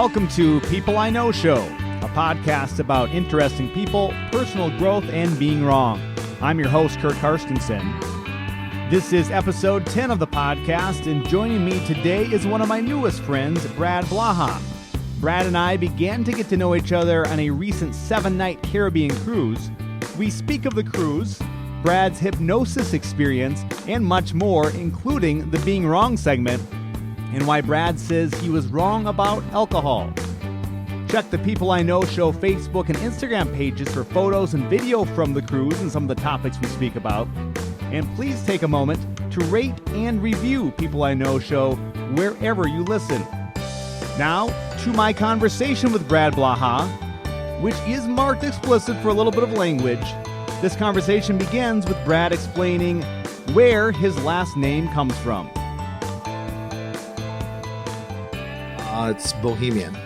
Welcome to People I Know Show, a podcast about interesting people, personal growth, and being wrong. I'm your host, Curt Karstensen. This is episode 10 of the podcast, and joining me today is one of my newest friends, Brad Blaha. Brad and I began to get to know each other on a recent 7-night Caribbean cruise. We speak of the cruise, Brad's hypnosis experience, and much more, including the Being Wrong segment, and why Brad says he was wrong about alcohol. Check the People I Know Show Facebook and Instagram pages for photos and video from the cruise and some of the topics we speak about. And please take a moment to rate and review People I Know Show wherever you listen. Now, to my conversation with Brad Blaha, which is marked explicit for a little bit of language. This conversation begins with Brad explaining where his last name comes from. It's Bohemian.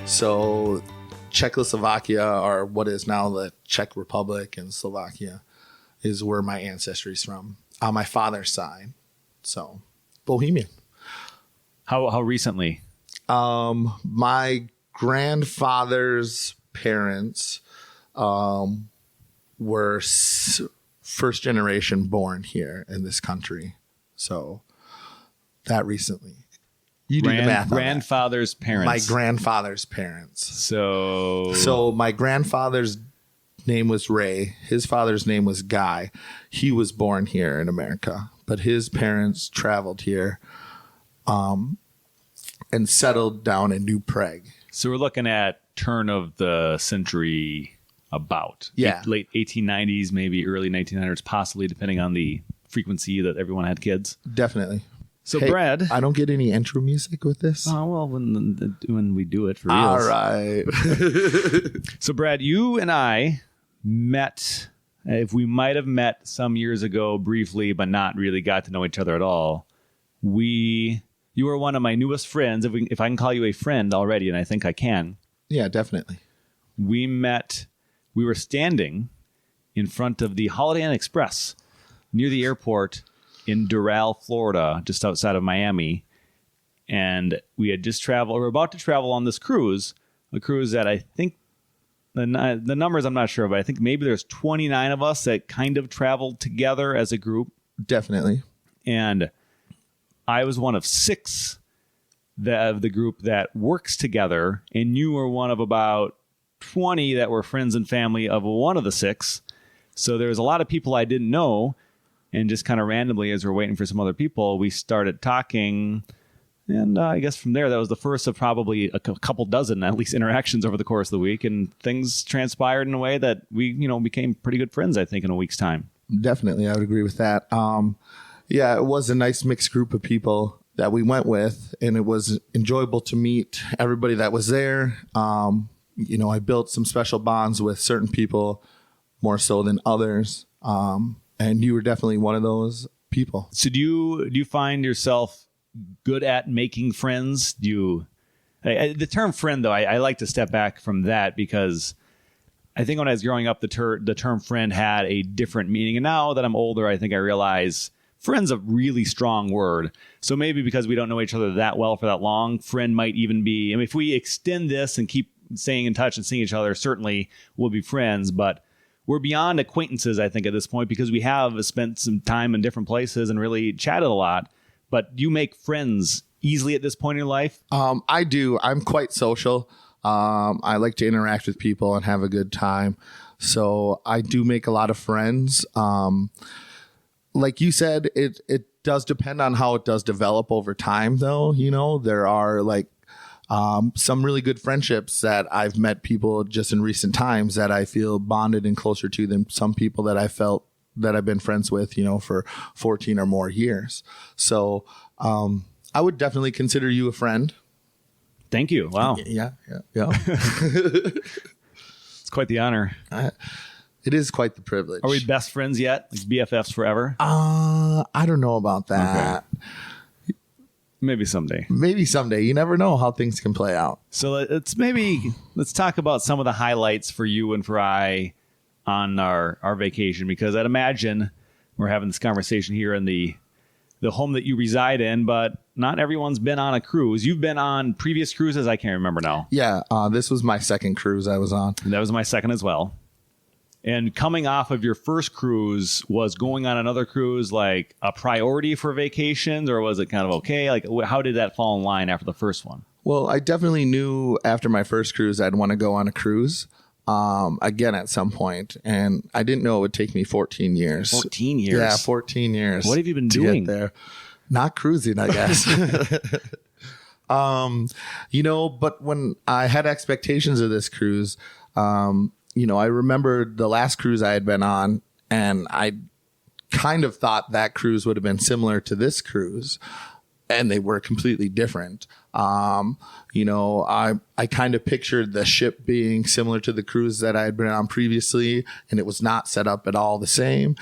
So Czechoslovakia, or what is now the Czech Republic and Slovakia, is where my ancestry is from on my father's side. So Bohemian. How recently? My grandfather's parents were first generation born here in this country. So that recently. You do the math. Grandfather's parents. My grandfather's parents. So my grandfather's name was Ray. His father's name was Guy. He was born here in America, but his parents traveled here and settled down in New Prague. So we're looking at turn of the century about. Yeah. Late 1890s, maybe early 1900s, possibly, depending on the frequency that everyone had kids. Definitely. So, hey, Brad. I don't get any intro music with this? Oh, well, when we do it for real. All right. So, Brad, you and I met, if we might have met some years ago briefly, but not really got to know each other at all. You were one of my newest friends, if I can call you a friend already, and I think I can. Yeah, definitely. We were standing in front of the Holiday Inn Express near the airport in Doral, Florida, just outside of Miami. And we had we're about to travel on this cruise, a cruise that I think, the numbers I'm not sure, but I think maybe there's 29 of us that kind of traveled together as a group. Definitely. And I was one of 6 of the group that works together, and you were one of about 20 that were friends and family of one of the 6. So there was a lot of people I didn't know. And just kind of randomly, as we're waiting for some other people, we started talking. And I guess from there, that was the first of probably a couple dozen, at least, interactions over the course of the week. And things transpired in a way that we, became pretty good friends, I think, in a week's time. Definitely. I would agree with that. Yeah, it was a nice mixed group of people that we went with. And it was enjoyable to meet everybody that was there. I built some special bonds with certain people more so than others. And you were definitely one of those people. So do you find yourself good at making friends? The term friend, though, I like to step back from that because I think when I was growing up, the term friend had a different meaning. And now that I'm older, I think I realize friend's a really strong word. So maybe because we don't know each other that well for that long, friend might even be, if we extend this and keep staying in touch and seeing each other, certainly we'll be friends. But we're beyond acquaintances, I think, at this point, because we have spent some time in different places and really chatted a lot. But do you make friends easily at this point in your life? I do. I'm quite social. I like to interact with people and have a good time. So I do make a lot of friends. Like you said, it does depend on how it does develop over time, though. There are some really good friendships that I've met people just in recent times that I feel bonded and closer to than some people that I felt that I've been friends with, for 14 or more years. So I would definitely consider you a friend. Thank you. Wow. Yeah. It's quite the honor. It is quite the privilege. Are we best friends yet? Like BFFs forever? I don't know about that. Okay. Maybe someday. You never know how things can play out. So let's talk about some of the highlights for you and for I on our vacation, because I'd imagine we're having this conversation here in the the home that you reside in, but not everyone's been on a cruise. You've been on previous cruises. I can't remember now. Yeah. This was my second cruise I was on. And that was my second as well. And coming off of your first cruise, was going on another cruise like a priority for vacations, or was it kind of okay? Like, how did that fall in line after the first one? Well, I definitely knew after my first cruise I'd want to go on a cruise again at some point, and I didn't know it would take me 14 years. 14 years? Yeah, 14 years. What have you been doing? Get there? Not cruising, I guess. But when I had expectations of this cruise, I remembered the last cruise I had been on, and I kind of thought that cruise would have been similar to this cruise, and they were completely different. I kind of pictured the ship being similar to the cruise that I had been on previously, and it was not set up at all the same.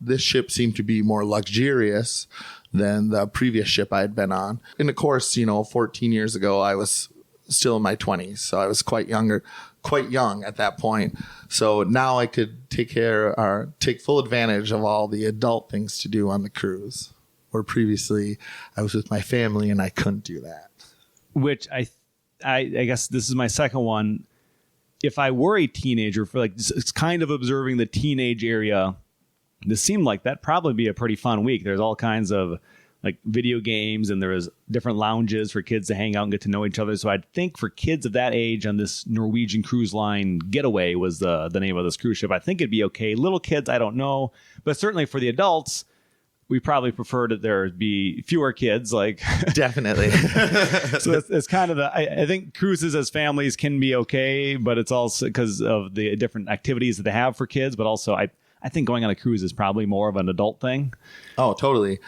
This ship seemed to be more luxurious than the previous ship I had been on. And of course, 14 years ago, I was still in my 20s, so I was quite young at that point. So now I could take full advantage of all the adult things to do on the cruise, where previously I was with my family and I couldn't do that. Which I guess this is my second one. If I were a teenager, for like, it's kind of observing the teenage area, this seemed like that'd probably be a pretty fun week. There's all kinds of like video games, and there was different lounges for kids to hang out and get to know each other. So I'd think for kids of that age on this Norwegian Cruise Line Getaway was the name of this cruise ship, I think it'd be okay. Little kids, I don't know. But certainly for the adults, we probably prefer that there be fewer kids. Like Definitely. So it's kind of I think cruises as families can be okay, but it's also because of the different activities that they have for kids. But also I think going on a cruise is probably more of an adult thing. Oh, totally.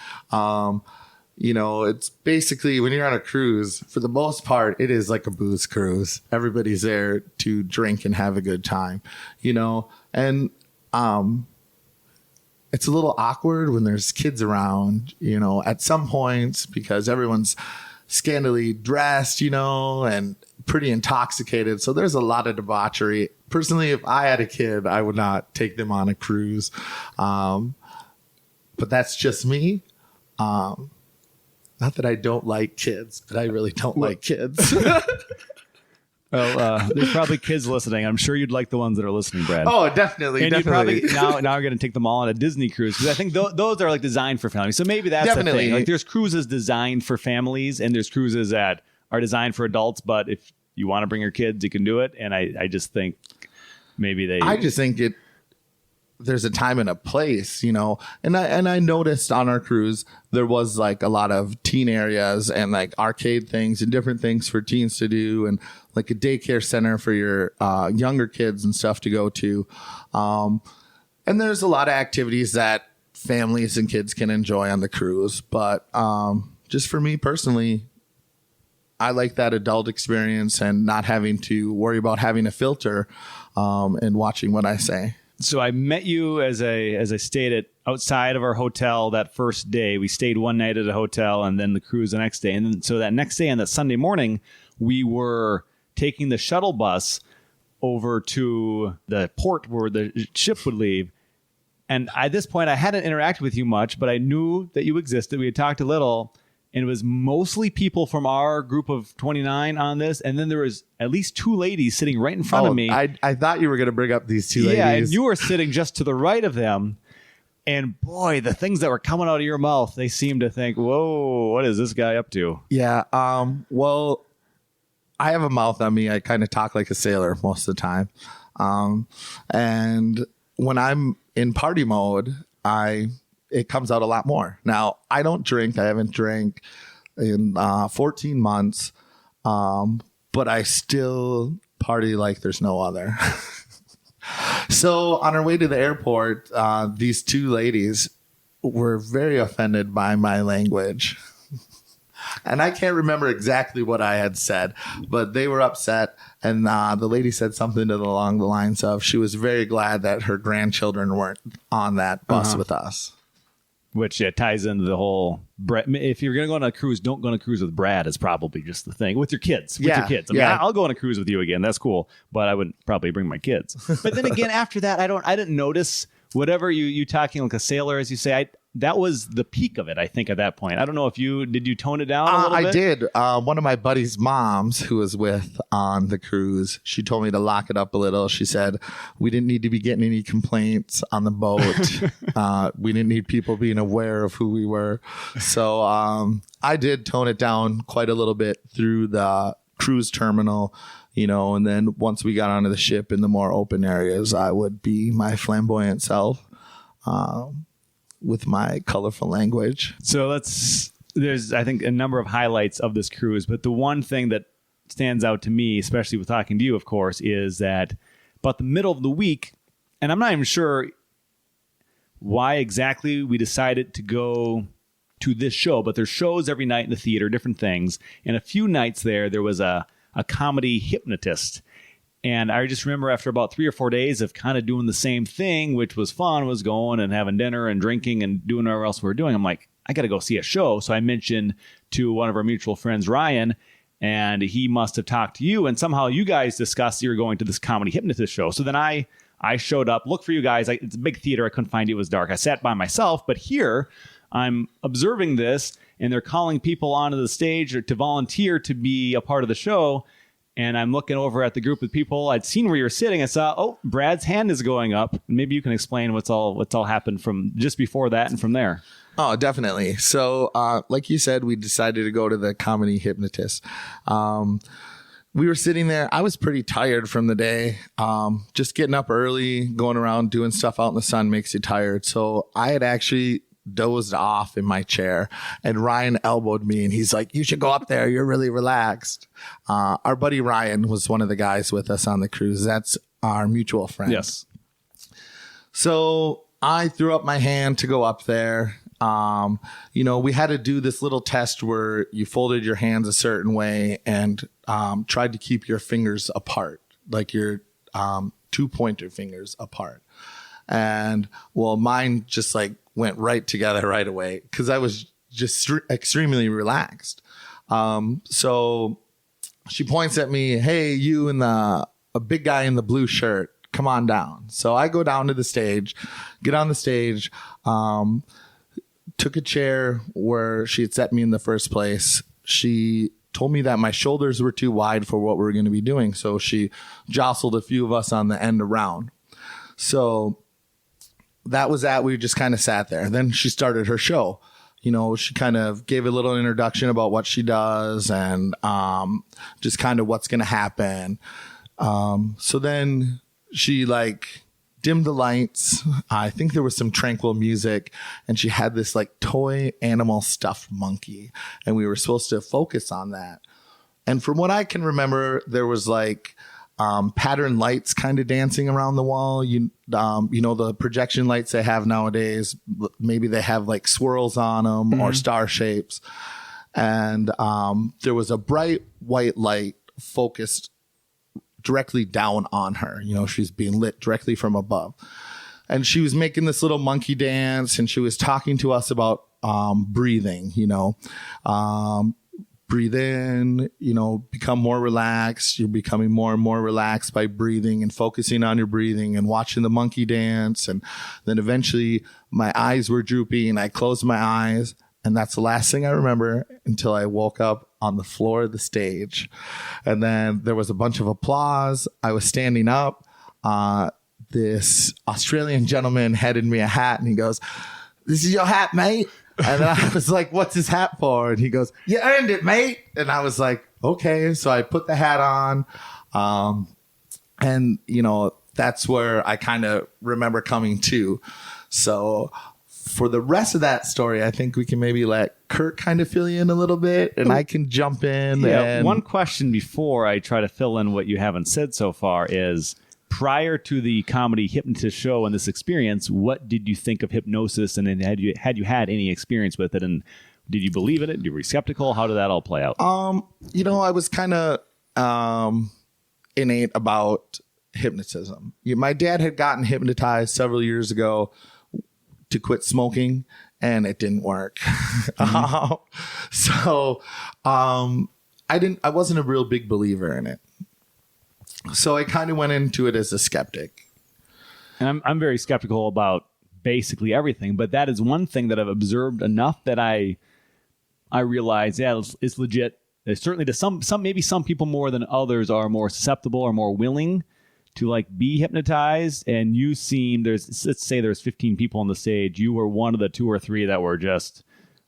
It's basically when you're on a cruise, for the most part, it is like a booze cruise. Everybody's there to drink and have a good time, and it's a little awkward when there's kids around, at some points, because everyone's scantily dressed, and pretty intoxicated. So there's a lot of debauchery. Personally, if I had a kid, I would not take them on a cruise. But that's just me. Not that I don't like kids, but I really don't like kids. Well, there's probably kids listening. I'm sure you'd like the ones that are listening, Brad. Oh, definitely. And definitely. you probably now you're going to take them all on a Disney cruise, because I think those are like designed for families. So maybe that's the thing. Like there's cruises designed for families, and there's cruises that are designed for adults. But if you want to bring your kids, you can do it. And I just think maybe I just think there's a time and a place, and I noticed on our cruise there was like a lot of teen areas and like arcade things and different things for teens to do, and like a daycare center for your younger kids and stuff to go to. And there's a lot of activities that families and kids can enjoy on the cruise. But just for me personally, I like that adult experience and not having to worry about having a filter and watching what I say. So I met you, as I stated, outside of our hotel that first day. We stayed one night at a hotel and then the cruise the next day. And then, so that next day, on that Sunday morning, we were taking the shuttle bus over to the port where the ship would leave. And at this point, I hadn't interacted with you much, but I knew that you existed. We had talked a little. And it was mostly people from our group of 29 on this. And then there was at least two ladies sitting right in front of me. I thought you were going to bring up these two ladies. Yeah, and you were sitting just to the right of them. And boy, the things that were coming out of your mouth, they seemed to think, whoa, what is this guy up to? Yeah, well, I have a mouth on me. I kind of talk like a sailor most of the time. And when I'm in party mode, it comes out a lot more. Now, I don't drink. I haven't drank in 14 months, but I still party like there's no other. So on our way to the airport, these two ladies were very offended by my language. And I can't remember exactly what I had said, but they were upset. And the lady said something along the lines of she was very glad that her grandchildren weren't on that bus with us. Which ties into the whole, if you're going to go on a cruise, don't go on a cruise with Brad is probably just the thing. With your kids. I mean, I'll go on a cruise with you again. That's cool. But I wouldn't probably bring my kids. But then again, after that, I didn't notice whatever you talking like a sailor, as you say. that was the peak of it, I think, at that point. I don't know if did you tone it down a little bit? I did. One of my buddy's moms who was with on the cruise, she told me to lock it up a little. She said, we didn't need to be getting any complaints on the boat. We didn't need people being aware of who we were. So I did tone it down quite a little bit through the cruise terminal, and then once we got onto the ship in the more open areas, I would be my flamboyant self. With my colorful language. So there's, I think, a number of highlights of this cruise, but the one thing that stands out to me, especially with talking to you, of course, is that about the middle of the week, and I'm not even sure why exactly we decided to go to this show, but there's shows every night in the theater, different things. And a few nights there was a comedy hypnotist. And I just remember after about 3 or 4 days of kind of doing the same thing, which was fun, was going and having dinner and drinking and doing whatever else we were doing. I'm like, I got to go see a show. So I mentioned to one of our mutual friends, Ryan, and he must have talked to you. And somehow you guys discussed you were going to this comedy hypnotist show. So then I showed up, looked for you guys. It's a big theater. I couldn't find you. It was dark. I sat by myself. But here I'm observing this, and they're calling people onto the stage or to volunteer to be a part of the show. And I'm looking over at the group of people. I'd seen where you were sitting. I saw, Brad's hand is going up. Maybe you can explain what's all happened from just before that and from there. Oh, definitely. So, like you said, we decided to go to the comedy hypnotist. We were sitting there. I was pretty tired from the day. Just getting up early, going around doing stuff out in the sun makes you tired. So I had actually dozed off in my chair, and Ryan elbowed me, and he's like, you should go up there. You're really relaxed. Our buddy Ryan was one of the guys with us on the cruise. That's our mutual friend. Yes. So I threw up my hand to go up there. We had to do this little test where you folded your hands a certain way and tried to keep your fingers apart, like your 2 pointer fingers apart. And mine just went right together right away because I was just extremely relaxed. So she points at me, hey, you and a big guy in the blue shirt, come on down. So I go down to the stage, get on the stage, took a chair where she had set me in the first place. She told me that my shoulders were too wide for what we were going to be doing. So she jostled a few of us on the end around. So that was that. We just kind of sat there. Then she started her show. She kind of gave a little introduction about what she does and just kind of what's going to happen. So then she dimmed the lights. I think there was some tranquil music, and she had this toy animal stuffed monkey, and we were supposed to focus on that. And from what I can remember, there was pattern lights kind of dancing around the wall. The projection lights they have nowadays, maybe they have swirls on them or star shapes. And there was a bright white light focused directly down on her. She's being lit directly from above. And she was making this little monkey dance, and she was talking to us about breathing, breathe in, become more relaxed. You're becoming more and more relaxed by breathing and focusing on your breathing and watching the monkey dance. And then eventually my eyes were droopy and I closed my eyes. And that's the last thing I remember until I woke up on the floor of the stage. And then there was a bunch of applause. I was standing up. This Australian gentleman handed me a hat, and he goes, "This is your hat, mate." And then I was like, "What's this hat for?" And he goes, "You earned it, mate." And I was like, "Okay." So I put the hat on. And, that's where I kind of remember coming to. So for the rest of that story, I think we can maybe let Curt kind of fill you in a little bit, and I can jump in. Yeah. One question before I try to fill in what you haven't said so far is, prior to the comedy hypnotist show and this experience, what did you think of hypnosis? And then had you had any experience with it? And did you believe in it? Were you skeptical? How did that all play out? I was kind of innate about hypnotism. My dad had gotten hypnotized several years ago to quit smoking, and it didn't work. Mm-hmm. So I wasn't a real big believer in it. So I kind of went into it as a skeptic. And I'm very skeptical about basically everything. But that is one thing that I've observed enough that I realize, it's legit. Certainly to some maybe some people more than others are more susceptible or more willing to like be hypnotized. And you seem, let's say there's 15 people on the stage. You were one of the 2 or 3 that were just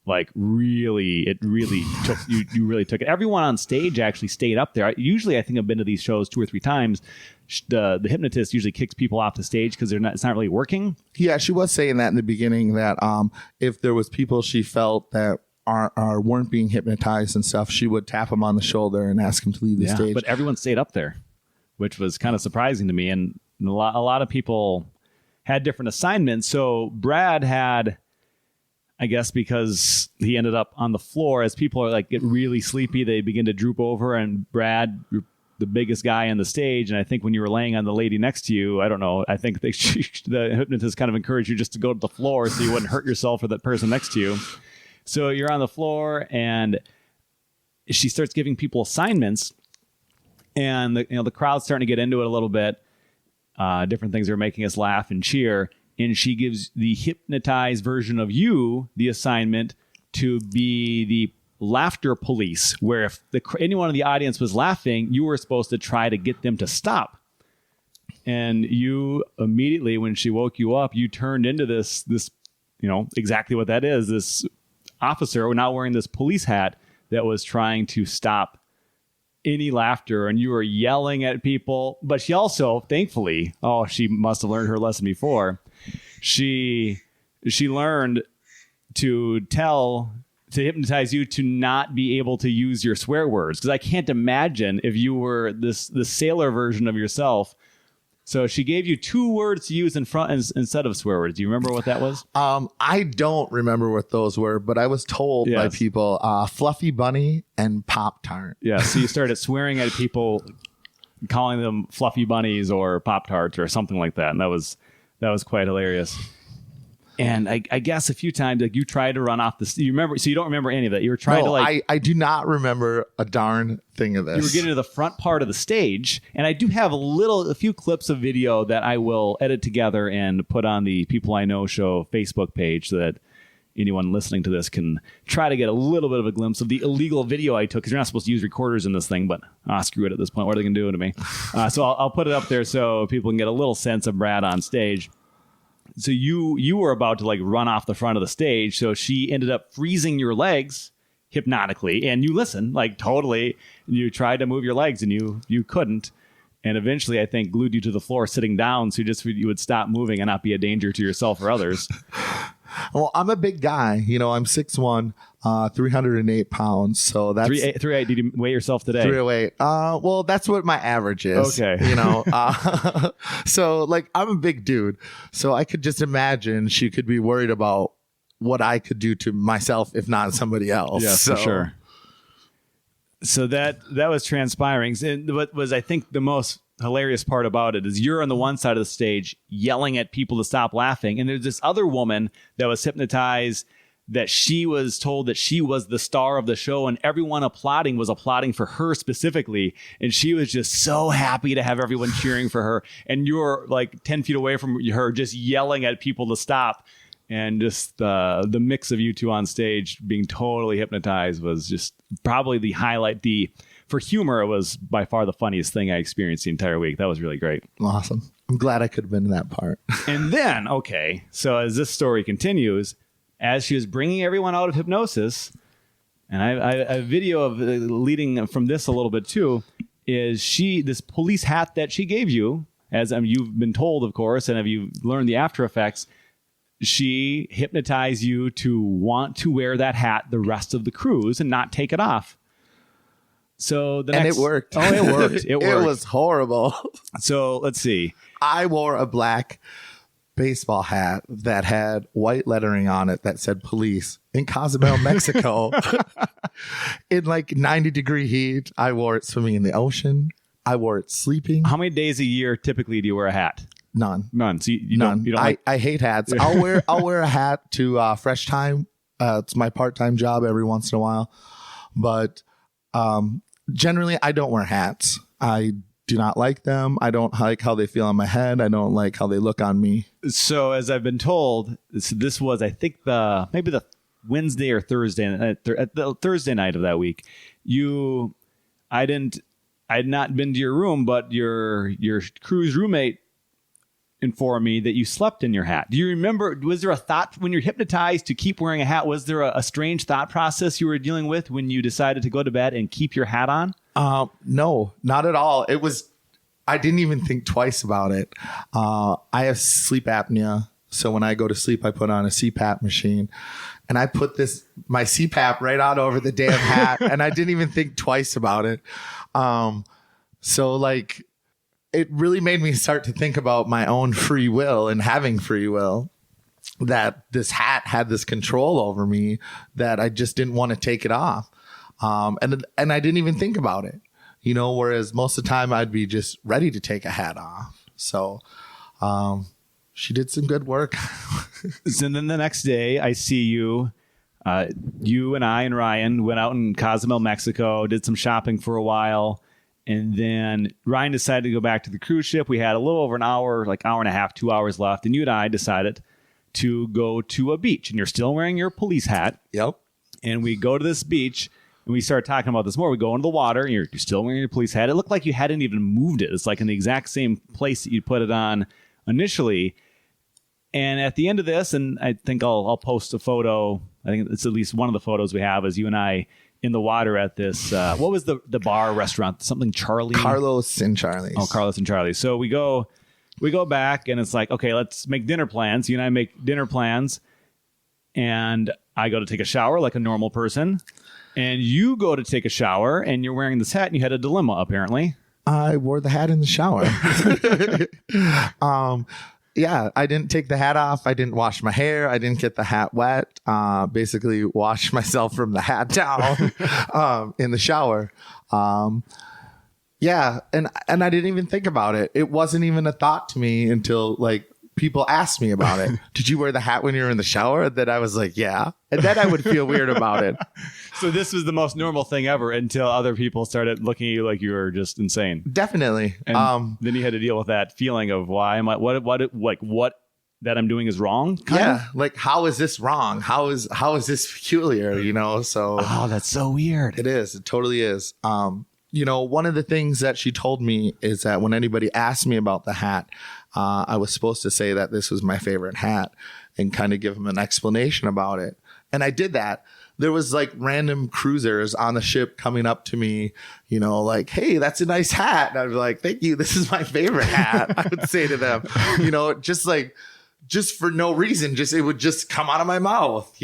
like it really took you really took it. Everyone on stage actually stayed up there. Usually I think I've been to these shows 2 or 3 times. The hypnotist usually kicks people off the stage because it's not really working. Yeah, she was saying that in the beginning, that if there was people she felt that weren't being hypnotized and stuff, she would tap them on the shoulder and ask them to leave the stage. But everyone stayed up there, which was kind of surprising to me. And a lot of people had different assignments. So Brad had, I guess because he ended up on the floor, as people are like get really sleepy, they begin to droop over, and Brad, the biggest guy on the stage, and I think when you were laying on the lady next to you, I don't know, I think the hypnotist kind of encouraged you just to go to the floor so you wouldn't hurt yourself or that person next to you. So you're on the floor, and she starts giving people assignments, and the crowd's starting to get into it a little bit. Different things are making us laugh and cheer. And she gives the hypnotized version of you the assignment to be the laughter police, where if anyone in the audience was laughing, you were supposed to try to get them to stop. And you immediately, when she woke you up, you turned into this, exactly what that is, this officer now wearing this police hat that was trying to stop any laughter, and you were yelling at people. But she also, thankfully, she must have learned her lesson before. She learned to hypnotize you to not be able to use your swear words, because I can't imagine if you were the sailor version of yourself. So she gave you 2 words to use in front instead of swear words. Do you remember what that was? I don't remember what those were, but I was told by people, Fluffy Bunny and Pop-Tart. Yeah, so you started swearing at people, calling them Fluffy Bunnies or Pop-Tarts or something like that. And that was quite hilarious. And I guess a few times, like, you tried to run off you remember, so you don't remember any of that. You were trying I do not remember a darn thing of this. You were getting to the front part of the stage, and I do have a few clips of video that I will edit together and put on the People I Know Show Facebook page, so that anyone listening to this can try to get a little bit of a glimpse of the illegal video I took, because you're not supposed to use recorders in this thing, but screw it at this point. What are they going to do to me? So I'll put it up there so people can get a little sense of Brad on stage. So you were about to like run off the front of the stage. So she ended up freezing your legs hypnotically, and you listened like totally. And you tried to move your legs, and you couldn't. And eventually, I think, glued you to the floor sitting down, so you would stop moving and not be a danger to yourself or others. Well, I'm a big guy. I'm 6'1", 308 pounds. So that's 308. Did you weigh yourself today? 308. Well, that's what my average is. Okay. So like, I'm a big dude. So I could just imagine she could be worried about what I could do to myself, if not somebody else. Yes, for sure. So that was transpiring. And what was, I think, the most hilarious part about it is you're on the one side of the stage yelling at people to stop laughing, and there's this other woman that was hypnotized, that she was told that she was the star of the show, and everyone was applauding for her specifically, and she was just so happy to have everyone cheering for her, and you're like 10 feet away from her just yelling at people to stop. And just the mix of you two on stage being totally hypnotized was just probably the highlight. For humor, it was by far the funniest thing I experienced the entire week. That was really great. Awesome. I'm glad I could have been in that part. And then, so as this story continues, as she was bringing everyone out of hypnosis, and I a video of leading from this a little bit too, is this police hat that she gave you, as you've been told, of course, and have you learned the after effects, she hypnotized you to want to wear that hat the rest of the cruise and not take it off. So and it worked. Oh, it worked. It worked. It was horrible. So let's see. I wore a black baseball hat that had white lettering on it that said police in Cozumel, Mexico. In like 90-degree heat. I wore it swimming in the ocean. I wore it sleeping. How many days a year typically do you wear a hat? None. So you None. Don't like... I hate hats. I'll wear a hat to Fresh Time. It's my part-time job every once in a while. But generally, I don't wear hats. I do not like them. I don't like how they feel on my head. I don't like how they look on me. So as I've been told, this was, I think, maybe the Wednesday or Thursday, the Thursday night of that week. I had not been to your room, but your cruise roommate informed me that you slept in your hat. Do you remember, was there a thought when you're hypnotized to keep wearing a hat? Was there a strange thought process you were dealing with when you decided to go to bed and keep your hat on? No, not at all. I didn't even think twice about it. I have sleep apnea. So when I go to sleep, I put on a CPAP machine, and I put my CPAP right out over the damn hat, and I didn't even think twice about it. So like, it really made me start to think about my own free will and having free will, that this hat had this control over me that I just didn't want to take it off. And I didn't even think about it, whereas most of the time I'd be just ready to take a hat off. So, she did some good work. So then the next day I see you, you and I and Ryan went out in Cozumel, Mexico, did some shopping for a while. And then Ryan decided to go back to the cruise ship. We had a little over an hour, like hour and a half, 2 hours left. And you and I decided to go to a beach, and you're still wearing your police hat. Yep. And we go to this beach and we start talking about this more. We go into the water and you're still wearing your police hat. It looked like you hadn't even moved it. It's like in the exact same place that you put it on initially. And at the end of this, and I think I'll post a photo. I think it's at least one of the photos we have is you and I in the water at this. What was the bar restaurant? Something Charlie? Carlos and Charlie's. Oh, Carlos and Charlie. So we go back and it's like, okay, let's make dinner plans. You and I make dinner plans, and I go to take a shower like a normal person, and you go to take a shower and you're wearing this hat and you had a dilemma apparently. I wore the hat in the shower. Yeah, I didn't take the hat off. I didn't wash my hair. I didn't get the hat wet. Basically washed myself from the hat down in the shower. Yeah, and I didn't even think about it. It wasn't even a thought to me until like people asked me about it. Did you wear the hat when you were in the shower? And then I was like, yeah. And then I would feel weird about it. So this was the most normal thing ever until other people started looking at you like you were just insane. Definitely. And then you had to deal with that feeling of why am I what that I'm doing is wrong. Yeah. Like, how is this wrong? How is this peculiar? So oh, that's so weird. It is. It totally is. One of the things that she told me is that when anybody asked me about the hat, I was supposed to say that this was my favorite hat and kind of give them an explanation about it. And I did that. There was like random cruisers on the ship coming up to me, like, hey, that's a nice hat. And I'd be like, thank you. This is my favorite hat. I would say to them, just for no reason, it would just come out of my mouth,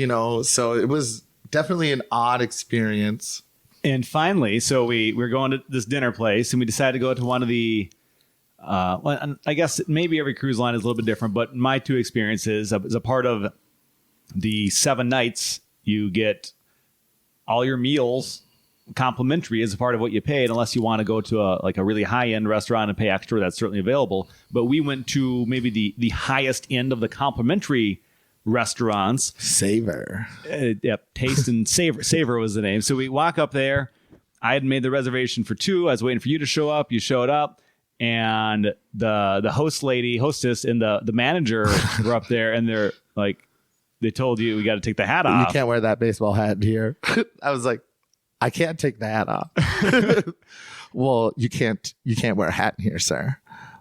so it was definitely an odd experience. And finally, so we're going to this dinner place and we decided to go to one of the, I guess maybe every cruise line is a little bit different, but my two experiences as a part of the 7 nights, you get all your meals complimentary as a part of what you paid, unless you want to go to a really high-end restaurant and pay extra. That's certainly available. But we went to maybe the highest end of the complimentary restaurants. Savor. Yep. Taste and Savor. Savor was the name. So we walk up there. I had made the reservation for 2. I was waiting for you to show up. You showed up. And the hostess, and the manager were up there, and they're like, they told you we got to take the hat off. You can't wear that baseball hat here. I was like, I can't take the hat off. Well, you can't wear a hat in here, sir.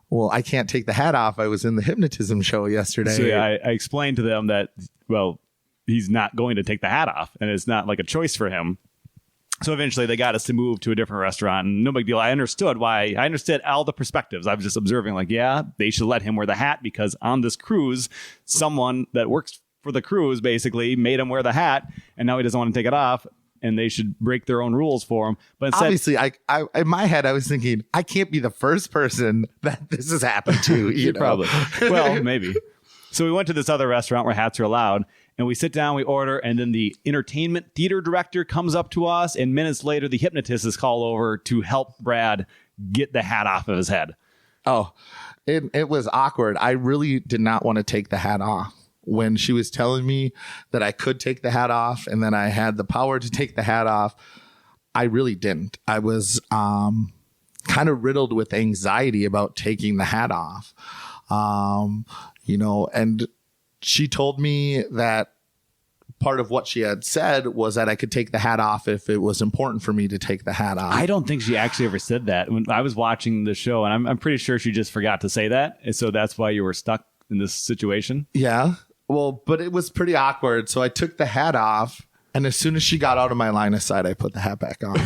Well, I can't take the hat off. I was in the hypnotism show yesterday. So yeah, I explained to them that, well, he's not going to take the hat off, and it's not like a choice for him. So eventually they got us to move to a different restaurant, and no big deal. I understood all the perspectives. I was just observing like, yeah, they should let him wear the hat because on this cruise, someone that works for the cruise basically made him wear the hat, and now he doesn't want to take it off, and they should break their own rules for him. But instead, obviously, I in my head, I was thinking, I can't be the first person that this has happened to. You know? Probably. Well, maybe. So we went to this other restaurant where hats are allowed, and we sit down, we order, and then the entertainment theater director comes up to us, and minutes later, the hypnotist is called over to help Brad get the hat off of his head. Oh, it was awkward. I really did not want to take the hat off. When she was telling me that I could take the hat off and then I had the power to take the hat off, I really didn't. I was kind of riddled with anxiety about taking the hat off. And she told me that part of what she had said was that I could take the hat off if it was important for me to take the hat off. I don't think she actually ever said that. When I was watching the show, and I'm pretty sure she just forgot to say that. And so that's why you were stuck in this situation. Yeah. Well, but it was pretty awkward. So I took the hat off, and as soon as she got out of my line of sight, I put the hat back on.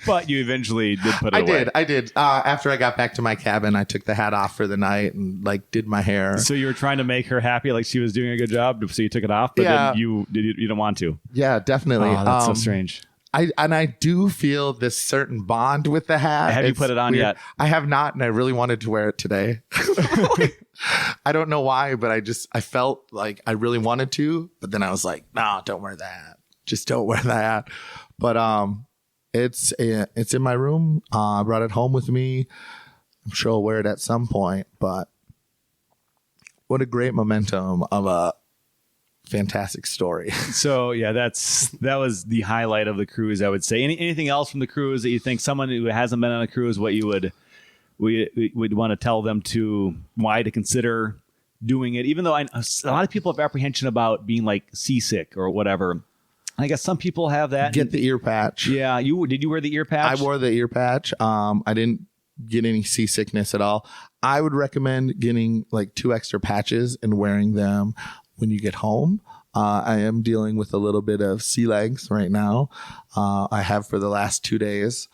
But you eventually did put it away. I did. After I got back to my cabin, I took the hat off for the night and did my hair. So you were trying to make her happy, like she was doing a good job. So you took it off, but then you didn't want to. Yeah, definitely. Oh, that's so strange. I do feel this certain bond with the hat. Have you put it on yet? I have not, and I really wanted to wear it today. I don't know why, but I felt like I really wanted to, but then I was like, no, don't wear that. Just don't wear that. But it's in my room. I brought it home with me. I'm sure I'll wear it at some point, but what a great momentum of a fantastic story. So yeah, that was the highlight of the cruise, I would say. Anything else from the cruise that you think someone who hasn't been on a cruise, what you would want to tell them why to consider doing it? Even though a lot of people have apprehension about being like seasick or whatever. I guess some people have that. Get the ear patch. Yeah. Did you wear the ear patch? I wore the ear patch. I didn't get any seasickness at all. I would recommend getting 2 extra patches and wearing them when you get home. I am dealing with a little bit of sea legs right now. I have for the last 2 days.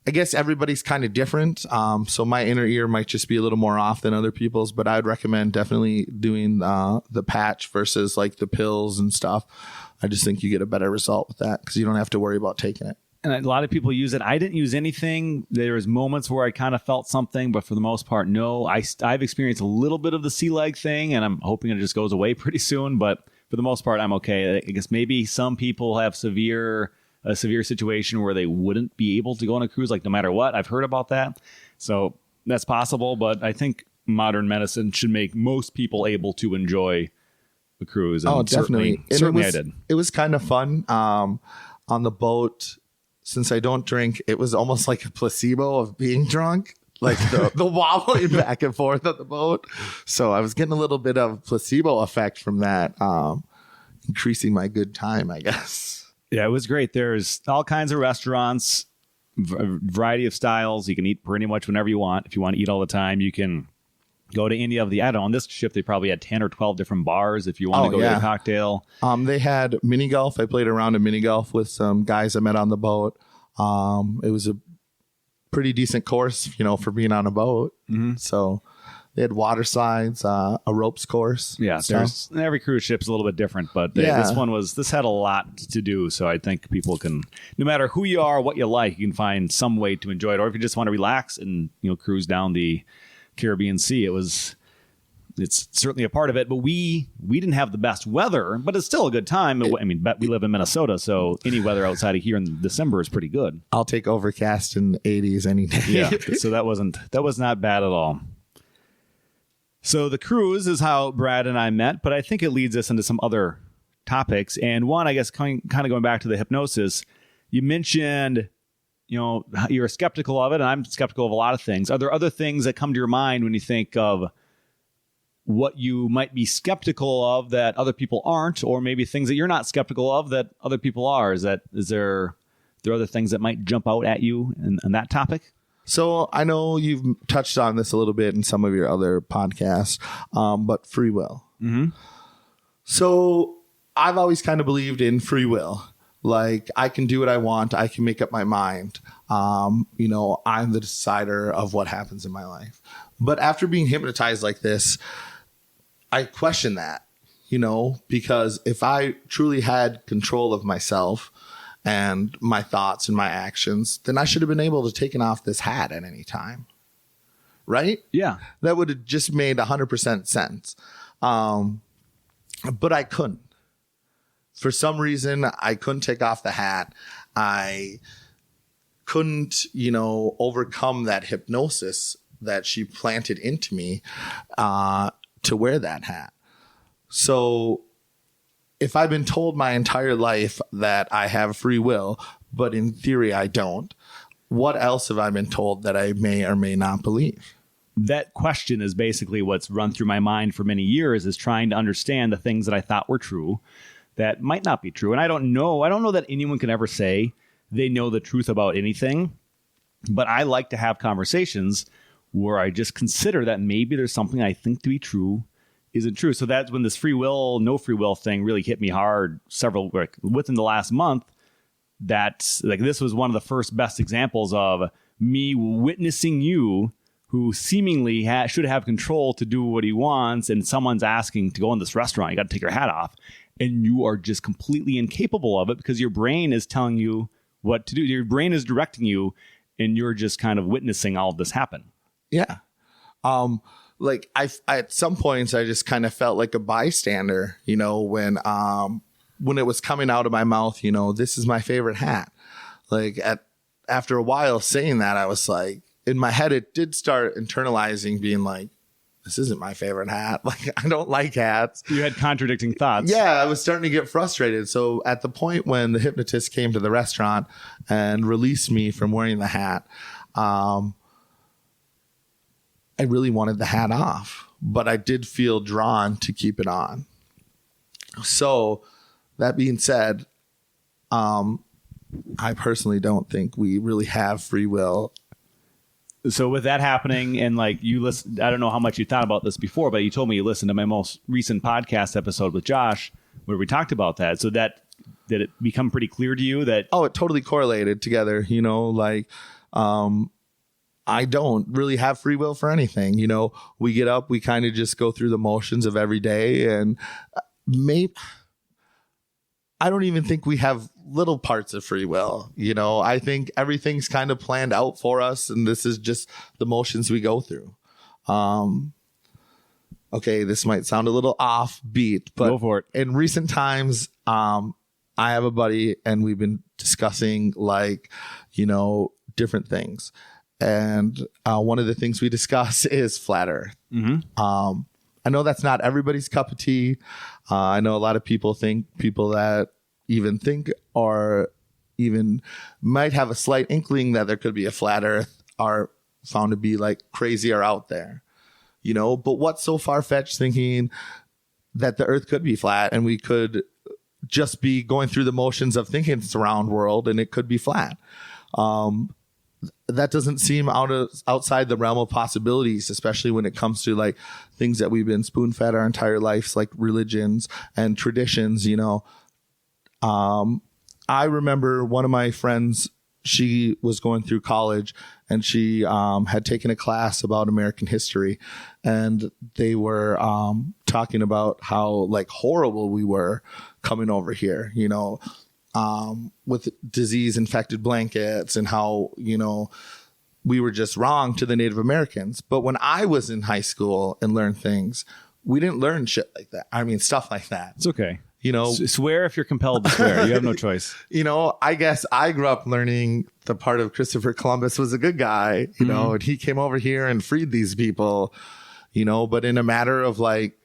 I guess everybody's kind of different. So my inner ear might just be a little more off than other people's, but I would recommend definitely doing the patch versus the pills and stuff. I just think you get a better result with that because you don't have to worry about taking it. And a lot of people use it. I didn't use anything. There was moments where I kind of felt something, but for the most part, no. I've experienced a little bit of the sea leg thing, and I'm hoping it just goes away pretty soon. But for the most part, I'm okay. I guess maybe some people have a severe situation where they wouldn't be able to go on a cruise, no matter what. I've heard about that. So that's possible, but I think modern medicine should make most people able to enjoy the cruise. And definitely. Certainly I did. It was kind of fun. On the boat, since I don't drink, it was almost like a placebo of being drunk, the wobbling back and forth on the boat. So I was getting a little bit of placebo effect from that, increasing my good time, I guess. Yeah, it was great. There's all kinds of restaurants, a variety of styles. You can eat pretty much whenever you want. If you want to eat all the time, you can go to any of the, I don't know, on this ship, they probably had 10 or 12 different bars if you want to go get a cocktail. They had mini golf. I played around in mini golf with some guys I met on the boat. It was a pretty decent course, for being on a boat. Mm-hmm. So they had water slides, a ropes course. Yeah, every cruise ship's a little bit different, but this had a lot to do. So I think people can, no matter who you are, what you like, you can find some way to enjoy it. Or if you just want to relax and, cruise down the Caribbean Sea, it's certainly a part of it, but we didn't have the best weather, but it's still a good time. We live in Minnesota, so any weather outside of here in December is pretty good. I'll take overcast in the 80s any day. Yeah, so that was not bad at all. So the cruise is how Brad and I met, but I think it leads us into some other topics. And one, I guess, kind of going back to the hypnosis, you mentioned, you're skeptical of it, and I'm skeptical of a lot of things. Are there other things that come to your mind when you think of what you might be skeptical of that other people aren't, or maybe things that you're not skeptical of that other people are? Is there other things that might jump out at you in that topic? So I know you've touched on this a little bit in some of your other podcasts, but free will. Mm-hmm. So I've always kind of believed in free will. I can do what I want. I can make up my mind. I'm the decider of what happens in my life. But after being hypnotized like this, I question that, because if I truly had control of myself and my thoughts and my actions, then I should have been able to take off this hat at any time. Right? Yeah. That would have just made 100% sense. But I couldn't. For some reason, I couldn't take off the hat. I couldn't, overcome that hypnosis that she planted into me to wear that hat. So if I've been told my entire life that I have free will, but in theory I don't, what else have I been told that I may or may not believe? That question is basically what's run through my mind for many years, is trying to understand the things that I thought were true that might not be true. And I don't know that anyone can ever say they know the truth about anything, but I like to have conversations where I just consider that maybe there's something I think to be true isn't true. So that's when this free will, no free will thing really hit me hard within the last month. That's like, this was one of the first best examples of me witnessing you, who seemingly should have control to do what he wants, and someone's asking to go in this restaurant, you got to take your hat off, and you are just completely incapable of it because your brain is telling you what to do. Your brain is directing you, and you're just kind of witnessing all of this happen. Yeah. Like I at some points I just kind of felt like a bystander, when it was coming out of my mouth, this is my favorite hat. Like after a while saying that, I was like, in my head, it did start internalizing, being like, this isn't my favorite hat. Like, I don't like hats. You had contradicting thoughts. Yeah, I was starting to get frustrated. So at the point when the hypnotist came to the restaurant and released me from wearing the hat, I really wanted the hat off, but I did feel drawn to keep it on. So that being said, I personally don't think we really have free will. So with that happening, and like you listen, I don't know how much you thought about this before, but you told me you listened to my most recent podcast episode with Josh where we talked about that. So did it become pretty clear to you that? Oh, it totally correlated together. I don't really have free will for anything. We get up, we kind of just go through the motions of every day, and I don't even think we have little parts of free will. I think everything's kind of planned out for us, and this is just the motions we go through. Okay, this might sound a little offbeat, but go for it. In recent times, I have a buddy, and we've been discussing different things. And one of the things we discuss is flat Earth. Mm-hmm. I know that's not everybody's cup of tea. I know a lot of people that even think or even might have a slight inkling that there could be a flat Earth are found to be like crazy or out there, but what's so far-fetched thinking that the Earth could be flat and we could just be going through the motions of thinking it's a round world and it could be flat. That doesn't seem outside the realm of possibilities, especially when it comes to like things that we've been spoon-fed our entire lives, like religions and traditions. I remember one of my friends, she was going through college, and she had taken a class about American history, and they were talking about how like horrible we were coming over here, with disease infected blankets, and how, we were just wrong to the Native Americans. But when I was in high school and learned things, we didn't learn shit like that. I mean, stuff like that. It's okay. Swear if you're compelled to swear. You have no choice. I guess I grew up learning the part of Christopher Columbus was a good guy, and he came over here and freed these people, but in a matter of like,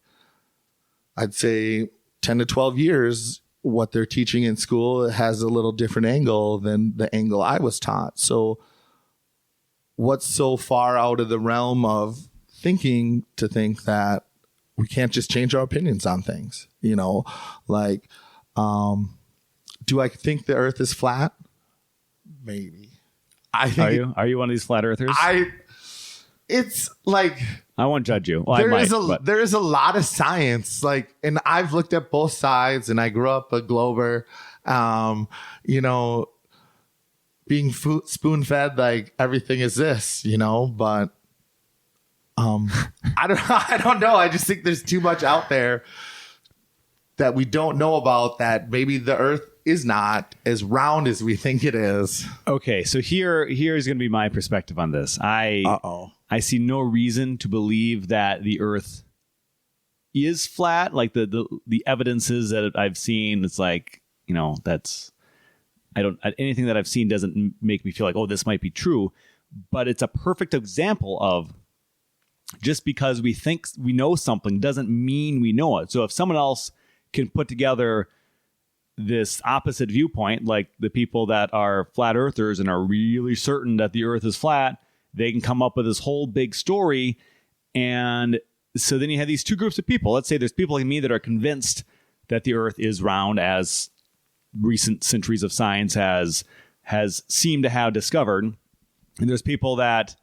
I'd say 10 to 12 years, what they're teaching in school has a little different angle than the angle I was taught. So what's so far out of the realm of thinking to think that we can't just change our opinions on things, do I think the Earth is flat? Maybe. Are you one of these flat earthers? It's like, I won't judge you. Well, there is a lot of science, and I've looked at both sides, and I grew up a Glober, being spoon fed, like everything is this, but I don't know. I just think there's too much out there that we don't know about, that maybe the Earth is not as round as we think it is. Okay, so here's going to be my perspective on this. I see no reason to believe that the Earth is flat. Like the evidences that I've seen, it's like, anything that I've seen doesn't make me feel like, oh, this might be true. But it's a perfect example of, just because we think we know something doesn't mean we know it. So if someone else can put together this opposite viewpoint, like the people that are flat earthers and are really certain that the earth is flat, they can come up with this whole big story. And so then you have these two groups of people. Let's say there's people like me that are convinced that the earth is round, as recent centuries of science has seemed to have discovered. And there's people that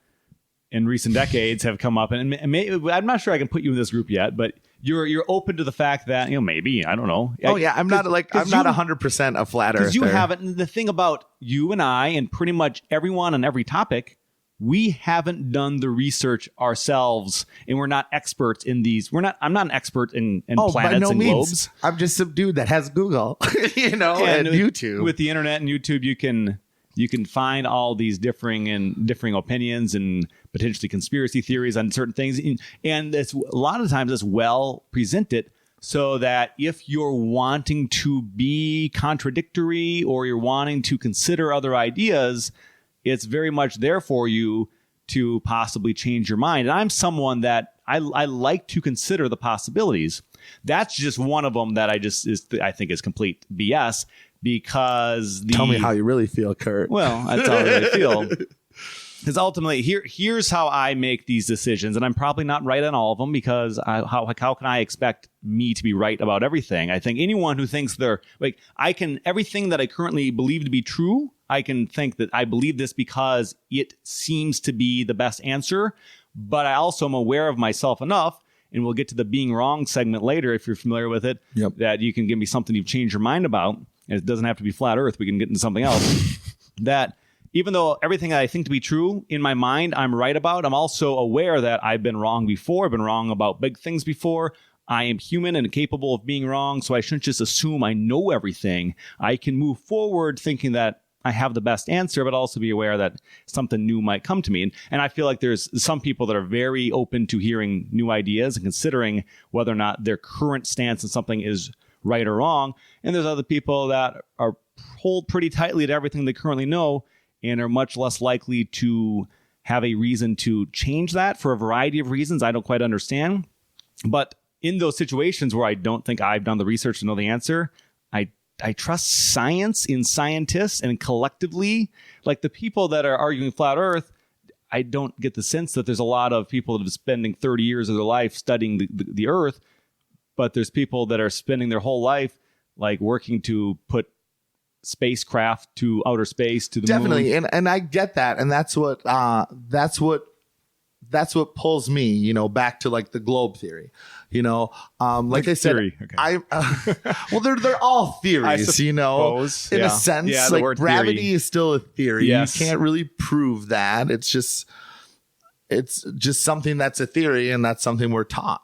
in recent decades have come up, and maybe, I'm not sure I can put you in this group yet, but you're open to the fact that, maybe, I don't know. Oh yeah, I'm not 100% a flat earther. Because you haven't. The thing about you and I, and pretty much everyone on every topic, we haven't done the research ourselves, and we're not experts in these. I'm not an expert in planets by no and means. globes. I'm just some dude that has Google, and YouTube. With the internet and YouTube, you can find all these differing opinions and potentially conspiracy theories on certain things. And it's, a lot of times it's well presented so that if you're wanting to be contradictory or you're wanting to consider other ideas, it's very much there for you to possibly change your mind. And I'm someone that I like to consider the possibilities. That's just one of them that I think is complete BS. Because tell me how you really feel, Curt. Well, that's how I really feel. Because ultimately, here's how I make these decisions, and I'm probably not right on all of them. Because how can I expect me to be right about everything? I think anyone who thinks they're like everything that I currently believe to be true, I can think that I believe this because it seems to be the best answer. But I also am aware of myself enough. And we'll get to the being wrong segment later if you're familiar with it. Yep. That you can give me something you've changed your mind about. And it doesn't have to be flat earth. We can get into something else. That even though everything I think to be true in my mind, I'm right about, I'm also aware that I've been wrong before. I've been wrong about big things before. I am human and capable of being wrong. So I shouldn't just assume I know everything. I can move forward thinking that I have the best answer, but also be aware that something new might come to me. And I feel like there's some people that are very open to hearing new ideas and considering whether or not their current stance on something is right or wrong. And there's other people that are hold pretty tightly to everything they currently know and are much less likely to have a reason to change that for a variety of reasons I don't quite understand. But in those situations where I don't think I've done the research to know the answer, I trust science in scientists, and collectively, like the people that are arguing flat earth, I don't get the sense that there's a lot of people that are spending 30 years of their life studying the earth, but there's people that are spending their whole life like working to put spacecraft to outer space, to the moon. And I get that, and that's what pulls me, back to like the globe theory, like I said, theory. Okay. well, they're all theories, in a sense. Yeah, like gravity theory is still a theory. Yes. You can't really prove that. It's just something that's a theory, and that's something we're taught.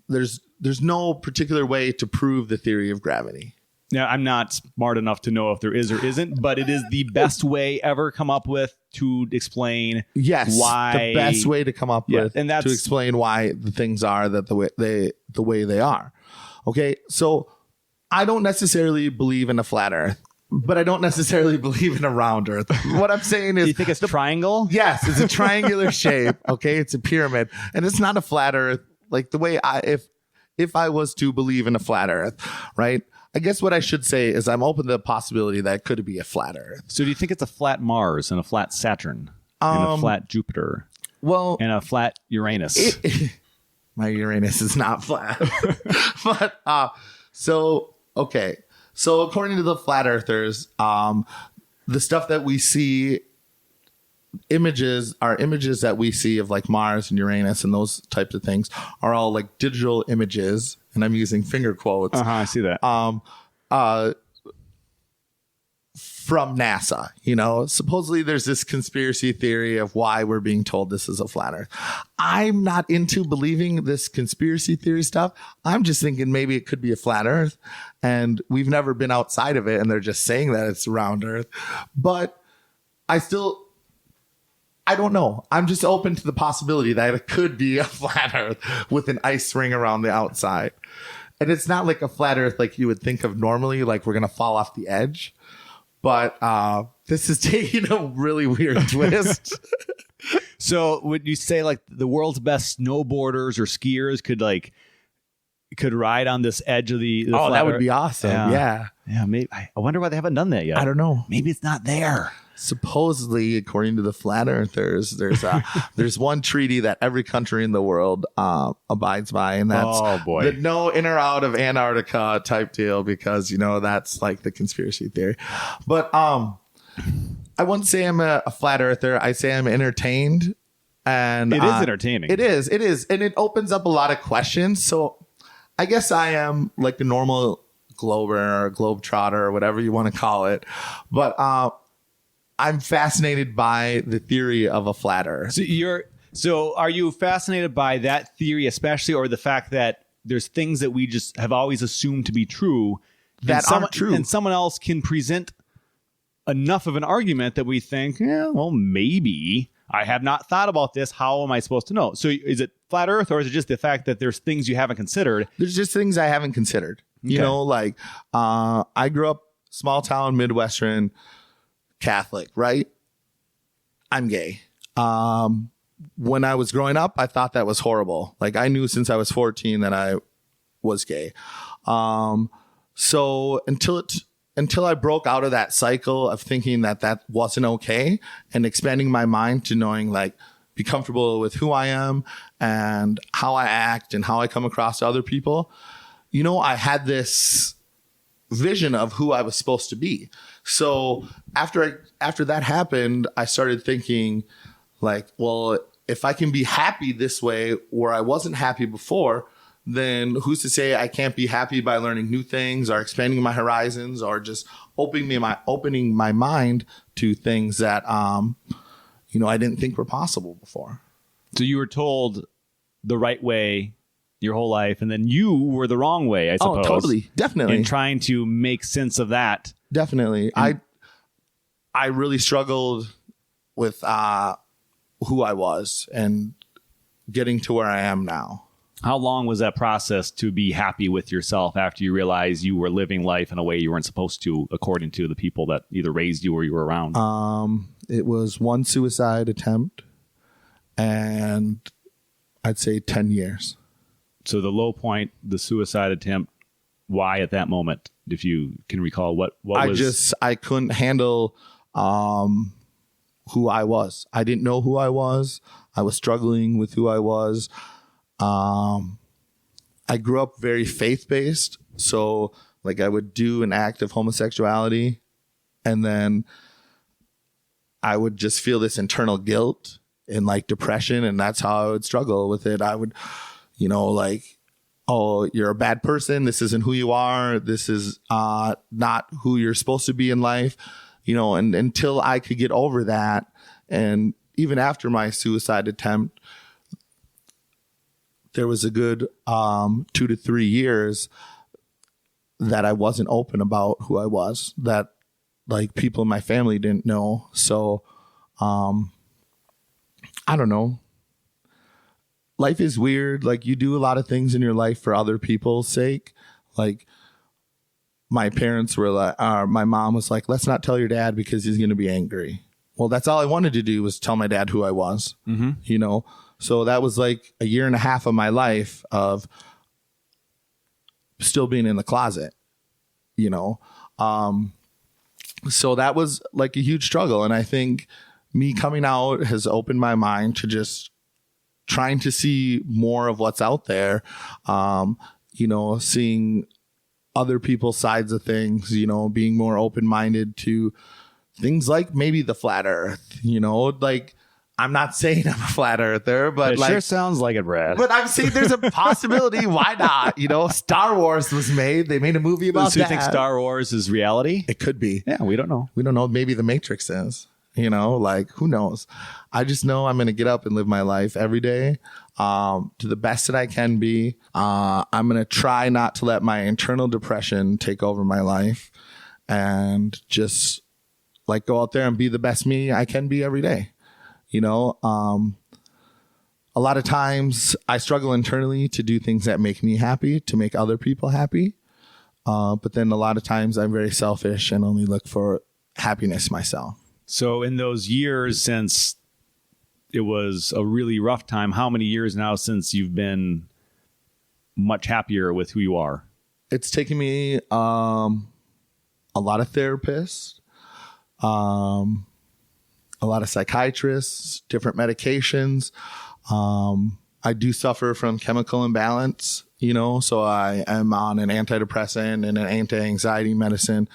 There's no particular way to prove the theory of gravity. Now, I'm not smart enough to know if there is or isn't, but it is the best way ever come up with to explain why. The best way to come up with and that's, to explain why the things are that the way they are. Okay, so I don't necessarily believe in a flat Earth, but I don't necessarily believe in a round Earth. What I'm saying is, you think it's a triangle? Yes, it's a triangular shape. Okay, it's a pyramid, and it's not a flat Earth. Like the way if I was to believe in a flat Earth, right? I guess what I should say is I'm open to the possibility that it could be a flat Earth. So do you think it's a flat Mars and a flat Saturn and a flat Jupiter? Well, and a flat Uranus? My Uranus is not flat. But so according to the flat earthers, the stuff that we see, images that we see of like Mars and Uranus and those types of things are all like digital images, and I'm using finger quotes. I see that. From NASA, supposedly there's this conspiracy theory of why we're being told this is a flat Earth. I'm not into believing this conspiracy theory stuff. I'm just thinking maybe it could be a flat Earth, and we've never been outside of it, and they're just saying that it's a round Earth. But I don't know. I'm just open to the possibility that it could be a flat Earth with an ice ring around the outside. And it's not like a flat Earth like you would think of normally, like we're going to fall off the edge. But this is taking a really weird twist. So would you say like the world's best snowboarders or skiers could ride on this edge of the Oh, flat that would Earth. be awesome. Yeah. Maybe. I wonder why they haven't done that yet. I don't know. Maybe it's not there. Supposedly, according to the flat earthers, there's one treaty that every country in the world abides by, and that's the no in or out of Antarctica type deal, because that's like the conspiracy theory. But I wouldn't say I'm a flat earther. I say I'm entertained, and it is entertaining. It is, and it opens up a lot of questions. So I guess I am like the normal glober or globetrotter or whatever you want to call it, but I'm fascinated by the theory of a flat Earth. So are you fascinated by that theory especially, or the fact that there's things that we just have always assumed to be true that aren't true, and someone else can present enough of an argument that we think, well, maybe I have not thought about this. How am I supposed to know? So is it flat Earth, or is it just the fact that there's things you haven't considered? There's just things I haven't considered. Okay. Like I grew up small town, Midwestern, Catholic, right? I'm gay. When I was growing up, I thought that was horrible. Like I knew since I was 14 that I was gay. So until I broke out of that cycle of thinking that wasn't okay, and expanding my mind to knowing, like, be comfortable with who I am and how I act and how I come across to other people, I had this vision of who I was supposed to be. So after that happened, I started thinking, like, well, if I can be happy this way where I wasn't happy before, then who's to say I can't be happy by learning new things or expanding my horizons or just opening my mind to things that I didn't think were possible before. So you were told the right way your whole life, and then you were the wrong way, I suppose. Oh, totally. Definitely. And trying to make sense of that. Definitely. I really struggled with who I was and getting to where I am now. How long was that process to be happy with yourself after you realized you were living life in a way you weren't supposed to, according to the people that either raised you or you were around? It was one suicide attempt, and I'd say 10 years. So the low point, the suicide attempt, why at that moment, if you can recall, what was... I couldn't handle who I was. I didn't know who I was. I was struggling with who I was. I grew up very faith-based. So like I would do an act of homosexuality, and then I would just feel this internal guilt and like depression. And that's how I would struggle with it. I would, like, oh, you're a bad person. This isn't who you are. This is not who you're supposed to be in life, and until I could get over that. And even after my suicide attempt, there was a good 2 to 3 years that I wasn't open about who I was, that like people in my family didn't know. So I don't know. Life is weird. Like you do a lot of things in your life for other people's sake. Like my parents were like, my mom was like, let's not tell your dad because he's going to be angry. Well, that's all I wanted to do was tell my dad who I was, So that was like a year and a half of my life of still being in the closet, So that was like a huge struggle. And I think me coming out has opened my mind to just trying to see more of what's out there, seeing other people's sides of things, being more open-minded to things like maybe the flat earth, like I'm not saying I'm a flat earther, but it sure sounds like it, Brad. But I'm saying there's a possibility. Why not? Star Wars was made. They made a movie about that. So you think Star Wars is reality? It could be. Yeah, we don't know. We don't know. Maybe the Matrix is. Like who knows? I just know I'm going to get up and live my life every day to the best that I can be. I'm going to try not to let my internal depression take over my life, and just like go out there and be the best me I can be every day. A lot of times I struggle internally to do things that make me happy, to make other people happy. But then a lot of times I'm very selfish and only look for happiness myself. So in those years since it was a really rough time, how many years now since you've been much happier with who you are? It's taken me a lot of therapists, a lot of psychiatrists, different medications. I do suffer from chemical imbalance, so I am on an antidepressant and an anti-anxiety medicine.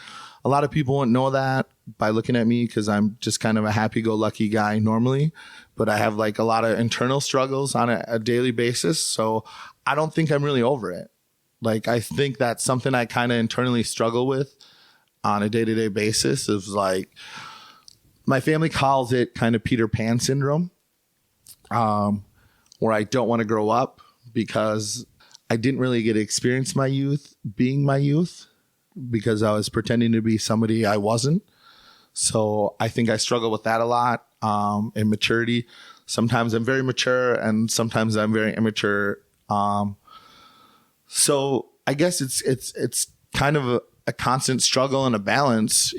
A lot of people wouldn't know that by looking at me because I'm just kind of a happy-go-lucky guy normally, but I have like a lot of internal struggles on a daily basis. So I don't think I'm really over it. Like, I think that's something I kind of internally struggle with on a day-to-day basis. Is like, my family calls it kind of Peter Pan syndrome, where I don't want to grow up because I didn't really get to experience my youth being my youth because I was pretending to be somebody I wasn't. So I think I struggle with that a lot, in maturity. Sometimes I'm very mature and sometimes I'm very immature. So I guess it's kind of a constant struggle and a balance,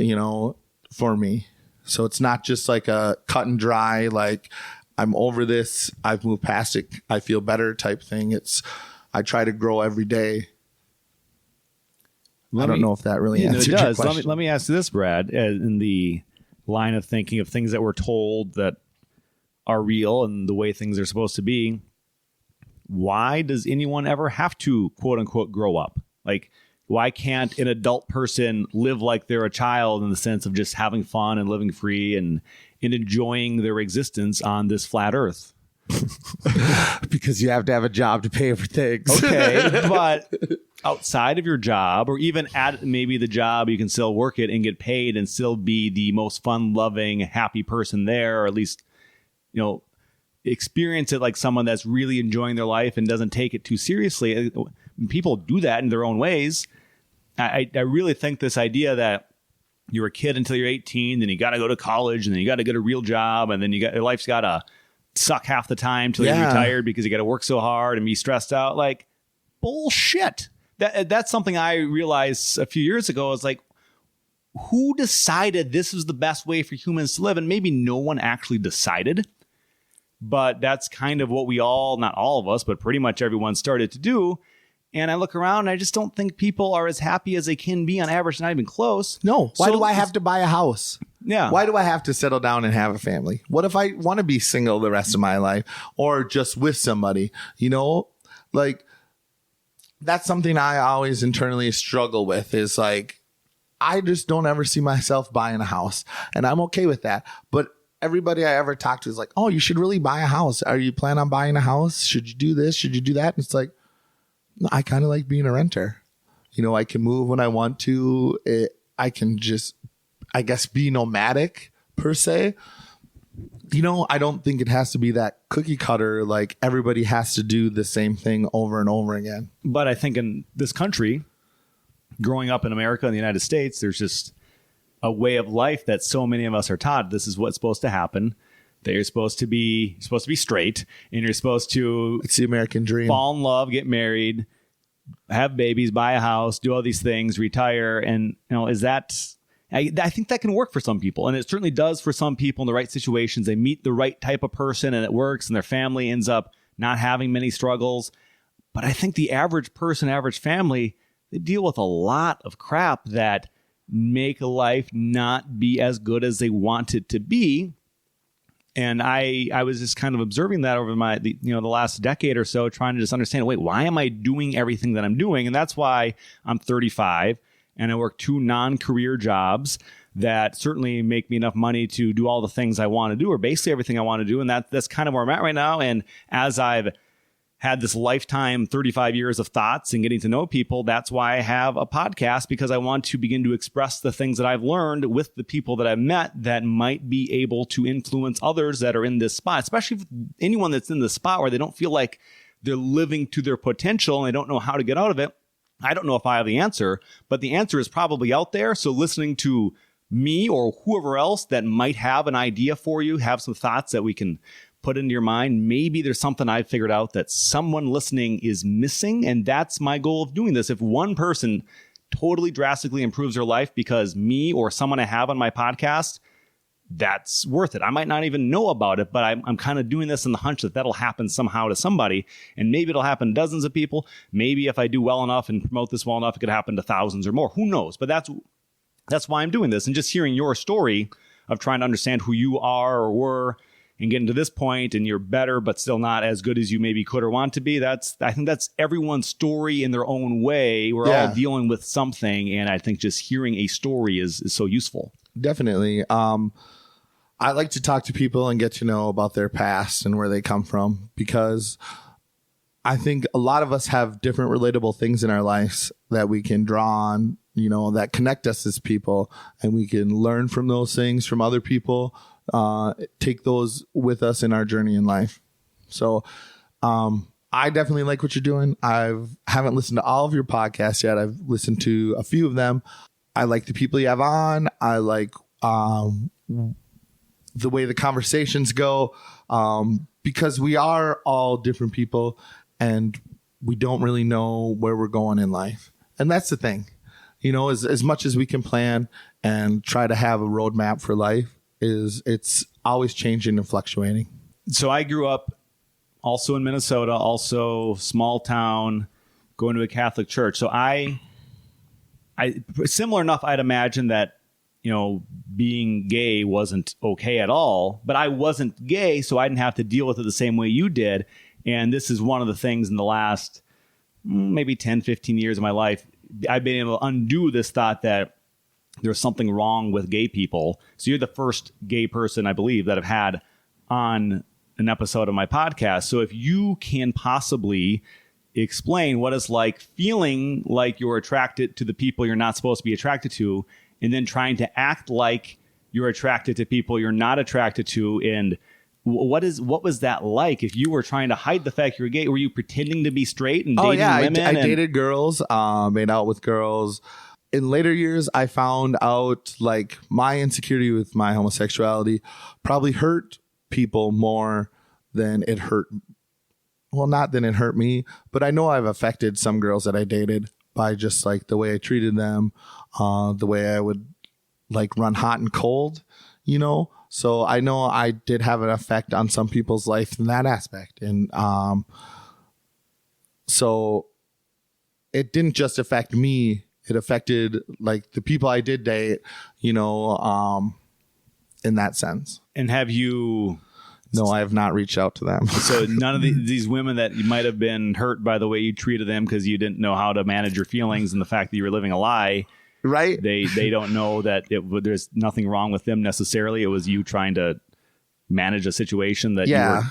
for me. So it's not just like a cut and dry, like I'm over this, I've moved past it, I feel better type thing. I try to grow every day. I don't know if that really answers your question. Let me ask this, Brad, in the line of thinking of things that we're told that are real and the way things are supposed to be. Why does anyone ever have to, quote unquote, grow up? Like, why can't an adult person live like they're a child in the sense of just having fun and living free and enjoying their existence on this flat earth? Because you have to have a job to pay for things. Okay, but outside of your job, or even at maybe the job, you can still work it and get paid and still be the most fun-loving, happy person there, or at least, experience it like someone that's really enjoying their life and doesn't take it too seriously. People do that in their own ways. I really think this idea that you're a kid until you're 18, then you got to go to college, and then you got to get a real job, and then your life's got to suck half the time till you're retired because you got to work so hard and be stressed out. Like, bullshit. That's something I realized a few years ago. Is like, who decided this is the best way for humans to live? And maybe no one actually decided, but that's kind of what we all, not all of us, but pretty much everyone started to do. And I look around and I just don't think people are as happy as they can be on average, not even close. No. Why do I have to buy a house? Yeah. Why do I have to settle down and have a family? What if I want to be single the rest of my life or just with somebody? Like, that's something I always internally struggle with, is like, I just don't ever see myself buying a house, and I'm okay with that. But everybody I ever talked to is like, oh, you should really buy a house. Are you planning on buying a house? Should you do this? Should you do that? And it's like, I kind of like being a renter. I can move when I want to. I can just, I guess, be nomadic per se. I don't think it has to be that cookie cutter, like everybody has to do the same thing over and over again. But I think in this country, growing up in America and the United States, there's just a way of life that so many of us are taught. This is what's supposed to happen. That you're supposed to be straight, and you're supposed to, it's the American dream, fall in love, get married, have babies, buy a house, do all these things, retire. And, is that, I think that can work for some people. And it certainly does for some people in the right situations. They meet the right type of person and it works, and their family ends up not having many struggles. But I think the average person, average family, they deal with a lot of crap that make life not be as good as they want it to be. And I was just kind of observing that over the last decade or so, trying to just understand, wait, why am I doing everything that I'm doing? And that's why I'm 35 and I work 2 non-career jobs that certainly make me enough money to do all the things I want to do, or basically everything I want to do. And that's kind of where I'm at right now. And as I've had this lifetime, 35 years of thoughts and getting to know people, that's why I have a podcast, because I want to begin to express the things that I've learned with the people that I've met that might be able to influence others that are in this spot, especially anyone that's in the spot where they don't feel like they're living to their potential and they don't know how to get out of it. I don't know if I have the answer, but the answer is probably out there. So listening to me or whoever else that might have an idea for you, have some thoughts that we can put into your mind. Maybe there's something I've figured out that someone listening is missing. And that's my goal of doing this. If one person totally drastically improves their life because me or someone I have on my podcast that's worth it. I might not even know about it, but I'm kind of doing this in the hunch that that'll happen somehow to somebody. And maybe it'll happen to dozens of people. Maybe if I do well enough and promote this well enough, it could happen to thousands or more. Who knows? But that's why I'm doing this. And just hearing your story of trying to understand who you are or were and getting to this point, and you're better, but still not as good as you maybe could or want to be. I think that's everyone's story in their own way. We're all dealing with something. And I think just hearing a story is so useful. Definitely. I like to talk to people and get to know about their past and where they come from, because I think a lot of us have different relatable things in our lives that we can draw on, that connect us as people, and we can learn from those things from other people, take those with us in our journey in life. So I definitely like what you're doing. I haven't listened to all of your podcasts yet. I've listened to a few of them. I like the people you have on. I like the way the conversations go, because we are all different people and we don't really know where we're going in life. And that's the thing, as much as we can plan and try to have a roadmap for life, it's always changing and fluctuating. So I grew up also in Minnesota, also small town, going to a Catholic church. So I similar enough, I'd imagine that, being gay wasn't okay at all, but I wasn't gay, so I didn't have to deal with it the same way you did. And this is one of the things in the last maybe 10, 15 years of my life, I've been able to undo this thought that there's something wrong with gay people. So you're the first gay person, I believe, that I've had on an episode of my podcast. So if you can possibly explain what it's like feeling like you're attracted to the people you're not supposed to be attracted to, and then trying to act like you're attracted to people you're not attracted to. And what was that like? If you were trying to hide the fact you were gay, were you pretending to be straight and dating women? I dated girls, made out with girls. In later years, I found out like my insecurity with my homosexuality probably hurt people more than it hurt. Well, not than it hurt me, but I know I've affected some girls that I dated by just like the way I treated them, the way I would like run hot and cold, So I know I did have an effect on some people's life in that aspect. And so it didn't just affect me. It affected like the people I did date, in that sense. And have you... No, I have not reached out to them. So none of these women that you might have been hurt by the way you treated them because you didn't know how to manage your feelings and the fact that you were living a lie. Right. They don't know that there's nothing wrong with them necessarily. It was you trying to manage a situation that you were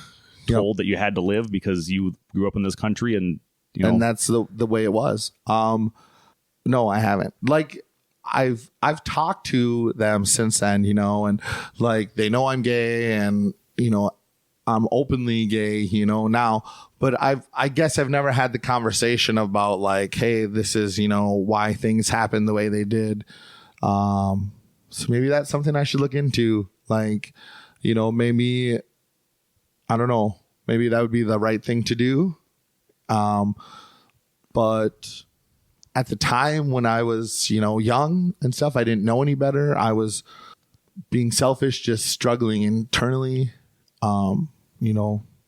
told that you had to live because you grew up in this country and and that's the way it was. No, I haven't. Like I've talked to them since then, and like they know I'm gay and I'm openly gay, now, but I guess I've never had the conversation about like, hey, this is, why things happen the way they did. So maybe that's something I should look into. Like, maybe, I don't know, maybe that would be the right thing to do. But at the time when I was, young and stuff, I didn't know any better. I was being selfish, just struggling internally.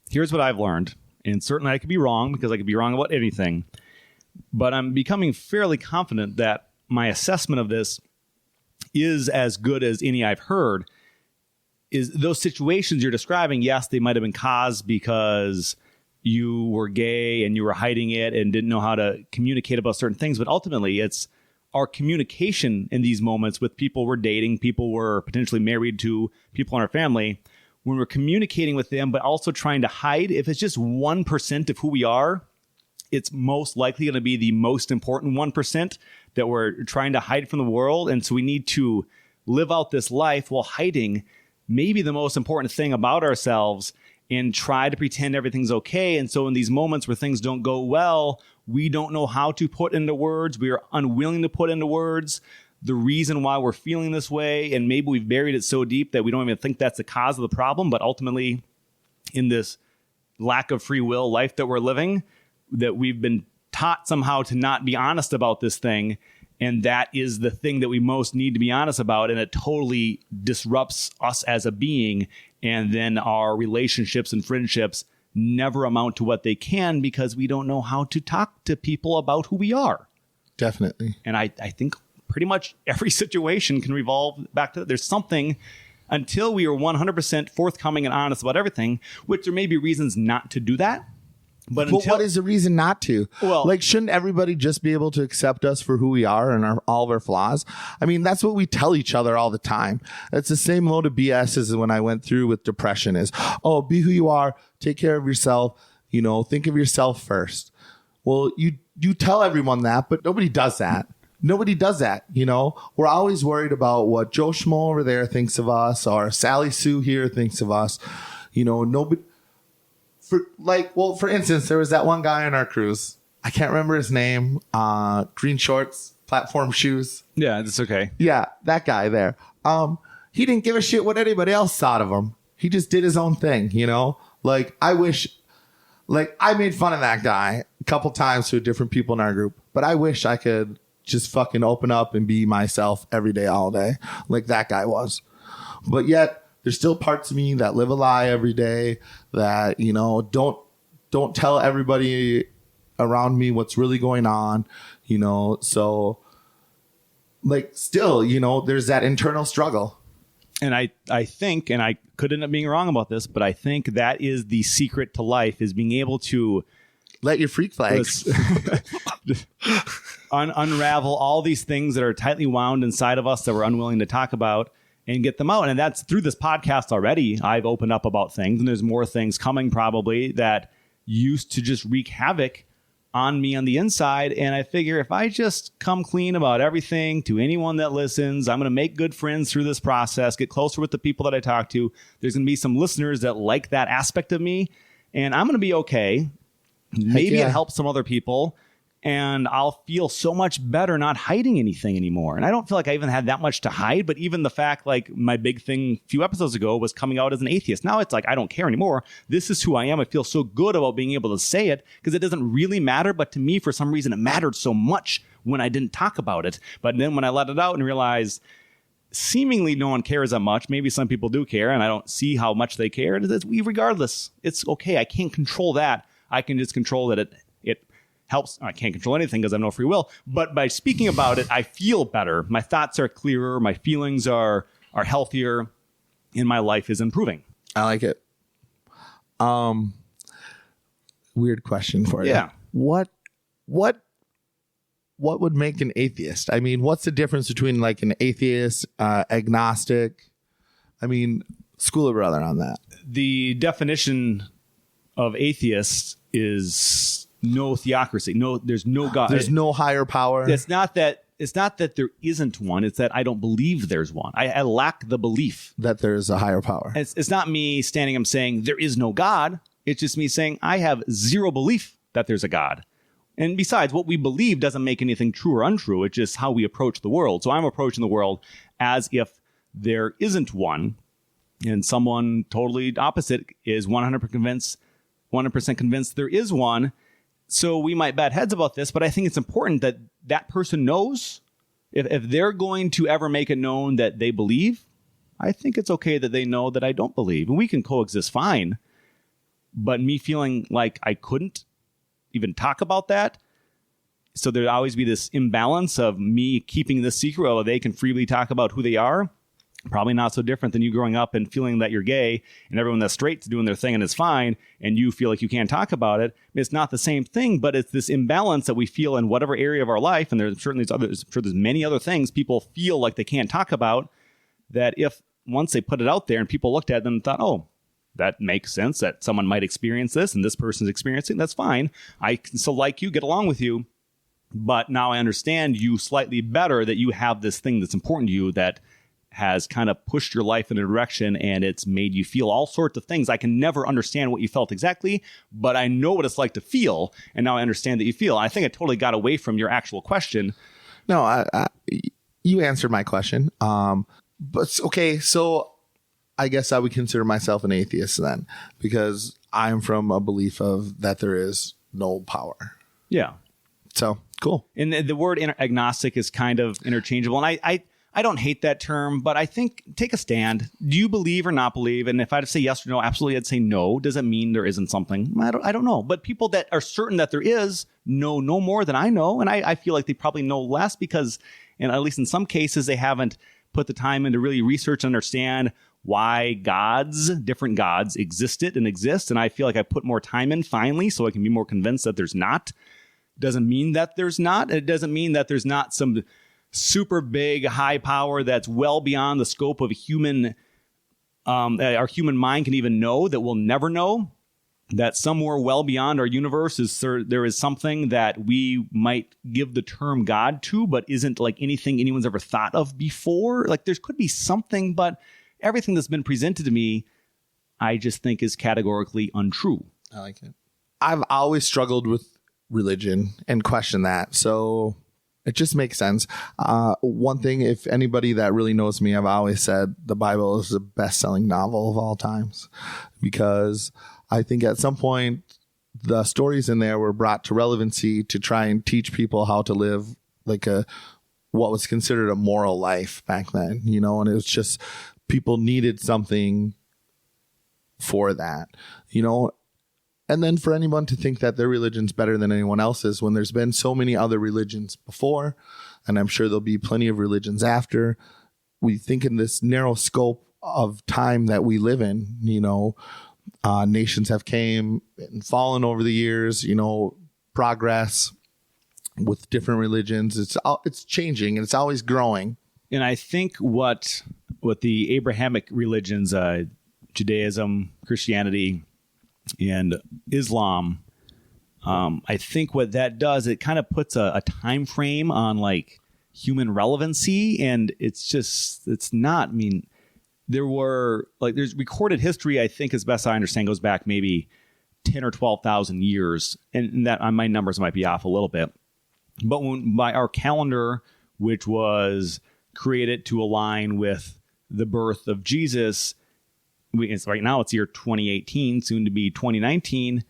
Here's what I've learned, and certainly I could be wrong because I could be wrong about anything, but I'm becoming fairly confident that my assessment of this is as good as any I've heard. Is those situations you're describing, yes, they might have been caused because you were gay and you were hiding it and didn't know how to communicate about certain things, but ultimately it's our communication in these moments with people we're dating, people we're potentially married to, people in our family, when we're communicating with them, but also trying to hide. If it's just 1% of who we are, it's most likely going to be the most important 1% that we're trying to hide from the world. And so we need to live out this life while hiding maybe the most important thing about ourselves and try to pretend everything's okay. And so in these moments where things don't go well, we don't know how to put into words. We are unwilling to put into words the reason why we're feeling this way. And maybe we've buried it so deep that we don't even think that's the cause of the problem. But ultimately, in this lack of free will life that we're living, that we've been taught somehow to not be honest about this thing. And that is the thing that we most need to be honest about. And it totally disrupts us as a being. And then our relationships and friendships never amount to what they can because we don't know how to talk to people about who we are. Definitely. And I think pretty much every situation can revolve back to there's something until we are 100% forthcoming and honest about everything, which there may be reasons not to do that. But what is the reason not to? Well, like, shouldn't everybody just be able to accept us for who we are and all of our flaws? I mean, that's what we tell each other all the time. It's the same load of BS as when I went through with depression is, oh, be who you are, take care of yourself, think of yourself first. Well, you tell everyone that, but nobody does that. Nobody does that. We're always worried about what Joe Schmo over there thinks of us or Sally Sue here thinks of us. Nobody. For instance, there was that one guy on our cruise. I can't remember his name. Green shorts, platform shoes. Yeah, that's okay. Yeah, that guy there. He didn't give a shit what anybody else thought of him. He just did his own thing, I wish, I made fun of that guy a couple times to different people in our group, but I wish I could just fucking open up and be myself every day, all day, like that guy was. But yet, there's still parts of me that live a lie every day that, don't tell everybody around me what's really going on, so still, there's that internal struggle. And I think, and I could end up being wrong about this, but I think that is the secret to life is being able to let your freak flags unravel all these things that are tightly wound inside of us that we're unwilling to talk about and get them out. And that's through this podcast already. I've opened up about things, and there's more things coming probably that used to just wreak havoc on me on the inside. And I figure if I just come clean about everything to anyone that listens, I'm going to make good friends through this process, get closer with the people that I talk to. There's going to be some listeners that like that aspect of me, and I'm going to be okay. Maybe it helps some other people. And I'll feel so much better not hiding anything anymore. And I don't feel like I even had that much to hide. But even the fact, my big thing a few episodes ago was coming out as an atheist. Now it's like, I don't care anymore. This is who I am. I feel so good about being able to say it because it doesn't really matter. But to me, for some reason, it mattered so much when I didn't talk about it. But then when I let it out and realized seemingly no one cares that much, maybe some people do care, and I don't see how much they care. Regardless, it's okay. I can't control that. I can just control that it helps. I can't control anything because I have no free will. But by speaking about it, I feel better. My thoughts are clearer. My feelings are healthier. And my life is improving. I like it. Weird question for you. Yeah. What would make an atheist? I mean, what's the difference between an atheist, agnostic? I mean, school a brother on that. The definition of atheist is no theocracy. No, there's no God. There's no higher power. It's not that there isn't one. It's that I don't believe there's one. I lack the belief that there's a higher power. It's not me standing up saying there is no God. It's just me saying I have zero belief that there's a God. And besides, what we believe doesn't make anything true or untrue. It's just how we approach the world. So I'm approaching the world as if there isn't one, and someone totally opposite is 100% convinced there is one. So we might bat heads about this, but I think it's important that that person knows if they're going to ever make it known that they believe, I think it's okay that they know that I don't believe. And we can coexist fine. But me feeling like I couldn't even talk about that. So there'd always be this imbalance of me keeping this secret while they can freely talk about who they are. Probably not so different than you growing up and feeling that you're gay and everyone that's straight's doing their thing and it's fine and you feel like you can't talk about it. It's not the same thing, but it's this imbalance that we feel in whatever area of our life, and there's certainly others, I'm sure there's many other things people feel like they can't talk about, that if once they put it out there and people looked at them and thought, oh, that makes sense that someone might experience this and this person's experiencing, that's fine. I can still like you, get along with you, but now I understand you slightly better, that you have this thing that's important to you that has kind of pushed your life in a direction and it's made you feel all sorts of things. I can never understand what you felt exactly, but I know what it's like to feel. And now I understand that you feel. I think I totally got away from your actual question. No, you answered my question. But okay, so I guess I would consider myself an atheist then, because I'm from a belief of that there is no power. Yeah. So Cool. And the word agnostic is kind of interchangeable. And I don't hate that term, but I think take a stand. Do you believe or not believe? And if I had to say yes or no, absolutely, I'd say no. Does it mean there isn't something? I don't know. But people that are certain that there is know no more than I know. And I feel like they probably know less because, and at least in some cases, they haven't put the time in to really research and understand why different gods existed and exist. And I feel like I put more time in finally so I can be more convinced that there's not. Doesn't mean that there's not. It doesn't mean that there's not some super big high power that's well beyond the scope of a human, our human mind can even know, that we'll never know. That somewhere well beyond our universe there is something that we might give the term God to, but isn't like anything anyone's ever thought of before. Like there could be something, but everything that's been presented to me, I just think is categorically untrue. I like it. I've always struggled with religion and questioned that. So it just makes sense. One thing, if anybody that really knows me, I've always said the Bible is the best-selling novel of all times, because I think at some point the stories in there were brought to relevancy to try and teach people how to live like what was considered a moral life back then, and it was just people needed something for that, and then for anyone to think that their religion's better than anyone else's when there's been so many other religions before, and I'm sure there'll be plenty of religions after. We think in this narrow scope of time that we live in, nations have came and fallen over the years, progress with different religions. It's changing and it's always growing. And I think what the Abrahamic religions, Judaism, Christianity, and Islam, I think what that does, it kind of puts a time frame on like human relevancy, and it's not. I mean, there's recorded history, I think, as best I understand, goes back maybe 10 or 12,000 years, and that my numbers might be off a little bit. But by our calendar, which was created to align with the birth of Jesus, right now it's year 2018, soon to be 2019.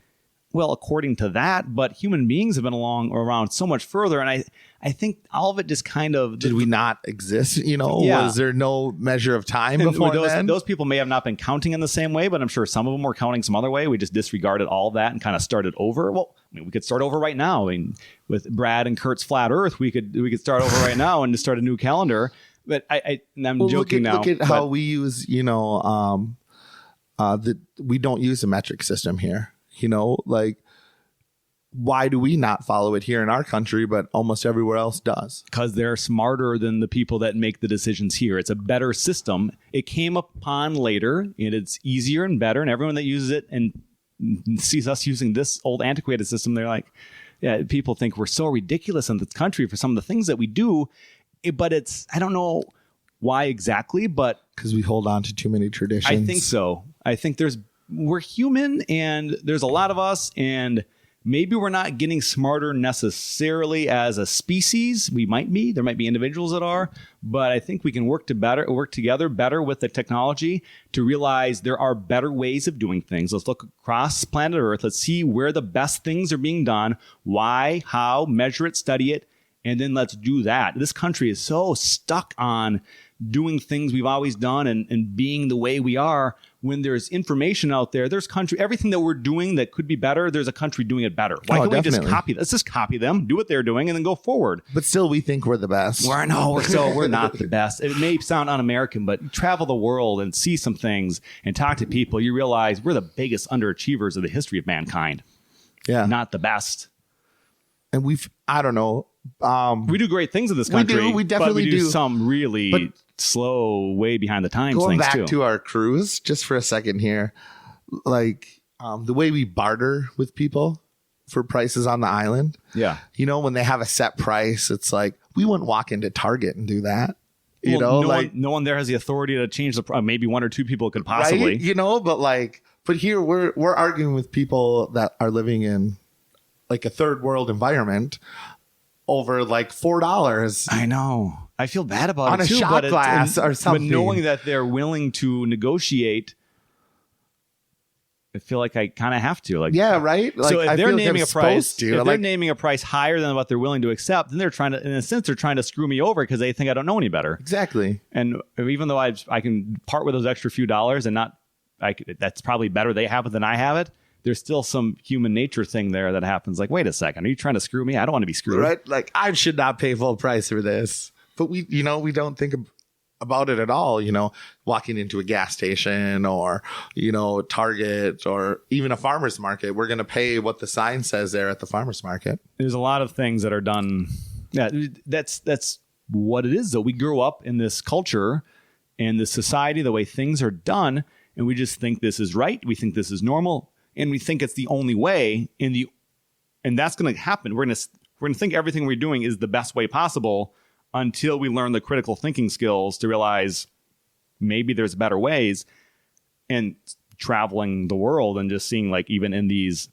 Well, according to that, but human beings have been around so much further, and I think all of it just kind of... Did we not exist? Yeah. Was there no measure of time before then? Those people may have not been counting in the same way, but I'm sure some of them were counting some other way. We just disregarded all of that and kind of started over. Well, I mean, we could start over right now. I mean, with Brad and Curt's flat Earth, we could start over right now and just start a new calendar. But I'm joking now. Look at how we use, we don't use a metric system here. Like, why do we not follow it here in our country, but almost everywhere else does? Because they're smarter than the people that make the decisions here. It's a better system. It came upon later, and it's easier and better. And everyone that uses it and sees us using this old antiquated system, they're like, yeah, people think we're so ridiculous in this country for some of the things that we do. But I don't know why exactly, but... Because we hold on to too many traditions. I think so. I think we're human, and there's a lot of us, and maybe we're not getting smarter necessarily as a species. We might be. There might be individuals that are, but I think we can work together better with the technology to realize there are better ways of doing things. Let's look across planet Earth. Let's see where the best things are being done, why, how, measure it, study it, and then let's do that. This country is so stuck on doing things we've always done and being the way we are. When there's information out there, there's everything that we're doing that could be better, there's a country doing it better. Why can't we just copy? Let's just copy them, do what they're doing, and then go forward. But still, we think we're the best. We're not the best. It may sound un-American, but travel the world and see some things and talk to people. You realize we're the biggest underachievers of the history of mankind. Yeah. Not the best. And I don't know. We do great things in this country. We definitely do some really slow, way behind the times going things back too. To our cruise just for a second here, like the way we barter with people for prices on the island. Yeah. When they have a set price, it's like we wouldn't walk into Target and do that. No one there has the authority to change the price. Maybe one or two people could possibly, right? But here we're arguing with people that are living in like a third world environment over like $4. I know. I feel bad about it too. On a shot glass or something. But knowing that they're willing to negotiate I feel like I kind of have to. Like, yeah, right. Like, so if I they're feel like naming I'm a price, supposed to. if they're naming a price higher than what they're willing to accept, then they're trying to, in a sense, they're trying to screw me over because they think I don't know any better. Exactly. And even though I can part with those extra few dollars and that's probably better they have it than I have it, there's still some human nature thing there that happens. Like, wait a second, are you trying to screw me? I don't want to be screwed. Right? Like, I should not pay full price for this. But we don't think about it at all, walking into a gas station or, Target or even a farmer's market. We're going to pay what the sign says there at the farmer's market. There's a lot of things that are done. Yeah, that's what it is, though. We grew up in this culture and this society, the way things are done, and we just think this is right. We think this is normal, and we think it's the only way. And that's going to happen. We're going to think everything we're doing is the best way possible until we learn the critical thinking skills to realize maybe there's better ways. And traveling the world and just seeing, like, even in these,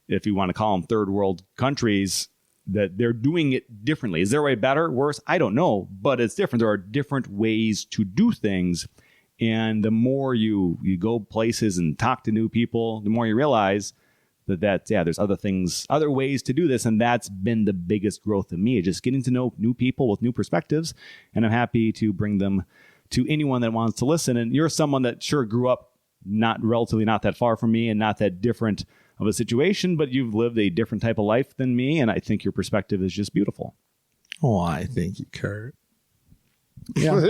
if you want to call them third world countries, that they're doing it differently. Is their way better, worse? I don't know, but it's different. There are different ways to do things. And the more you go places and talk to new people, the more you realize there's other ways to do this. And that's been the biggest growth of me, just getting to know new people with new perspectives. And I'm happy to bring them to anyone that wants to listen. And you're someone that sure grew up not that far from me and not that different of a situation, but you've lived a different type of life than me. And I think your perspective is just beautiful. Oh, I thank you, Curt. Yeah.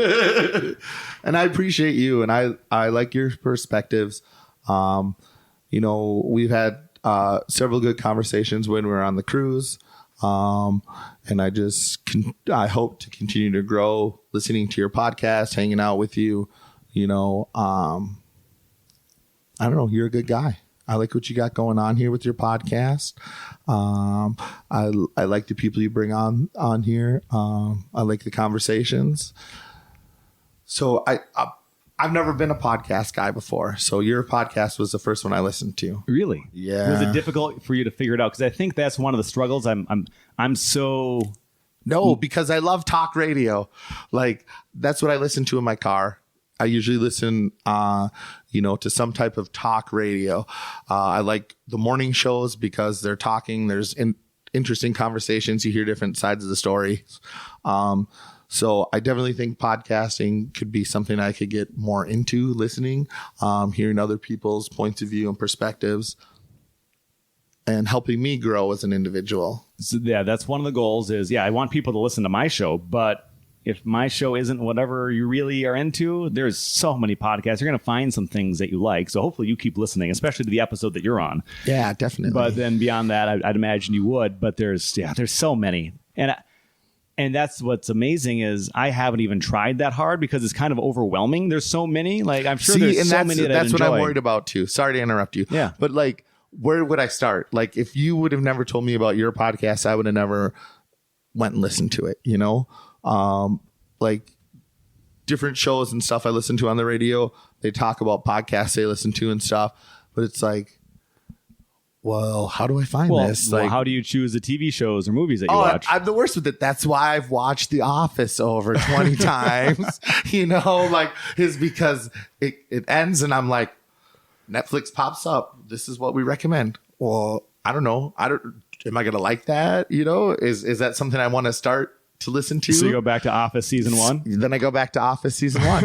And I appreciate you. And I like your perspectives. We've had several good conversations when we were on the cruise. And I hope to continue to grow listening to your podcast, hanging out with you. I don't know. You're a good guy. I like what you got going on here with your podcast. I like the people you bring on here. I like the conversations. So I've never been a podcast guy before. So your podcast was the first one I listened to. Really? Yeah. Was it difficult for you to figure it out? Because I think that's one of the struggles. No, because I love talk radio. Like, that's what I listen to in my car. I usually listen, to some type of talk radio. I like the morning shows because they're talking. There's interesting conversations. You hear different sides of the story. So I definitely think podcasting could be something I could get more into listening, hearing other people's points of view and perspectives, and helping me grow as an individual. So, yeah, that's one of the goals is, I want people to listen to my show, but if my show isn't whatever you really are into, there's so many podcasts. You're going to find some things that you like. So hopefully you keep listening, especially to the episode that you're on. Yeah, definitely. But then beyond that, I'd imagine you would. But there's so many. And that's what's amazing is I haven't even tried that hard because it's kind of overwhelming. There's so many. Like, I'm sure there's so many that that's what I'm enjoy. worried about too. Sorry to interrupt you. Yeah. But like, where would I start? Like, if you would have never told me about your podcast, I would have never went and listened to it, like different shows and stuff I listen to on the radio. They talk about podcasts they listen to and stuff, but it's like, well, how do I find this? Like, how do you choose the TV shows or movies that you watch? I'm the worst with it. That's why I've watched The Office over 20 times, is because it ends and I'm like, Netflix pops up. This is what we recommend. Well, I don't know. Am I going to like that? Is that something I want to start to listen to? So you go back to Office season 1? Then I go back to Office season 1.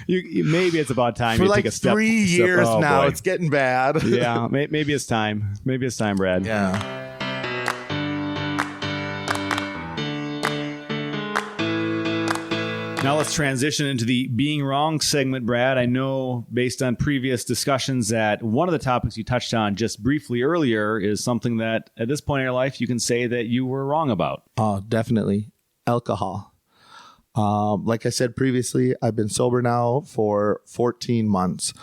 Maybe it's about time For you take a step. 3 years now. Boy. It's getting bad. Yeah, maybe it's time. Maybe it's time, Brad. Yeah. Now let's transition into the being wrong segment, Brad. I know based on previous discussions that one of the topics you touched on just briefly earlier is something that at this point in your life you can say that you were wrong about. Oh, definitely. Alcohol. Like I said previously, I've been sober now for 14 months.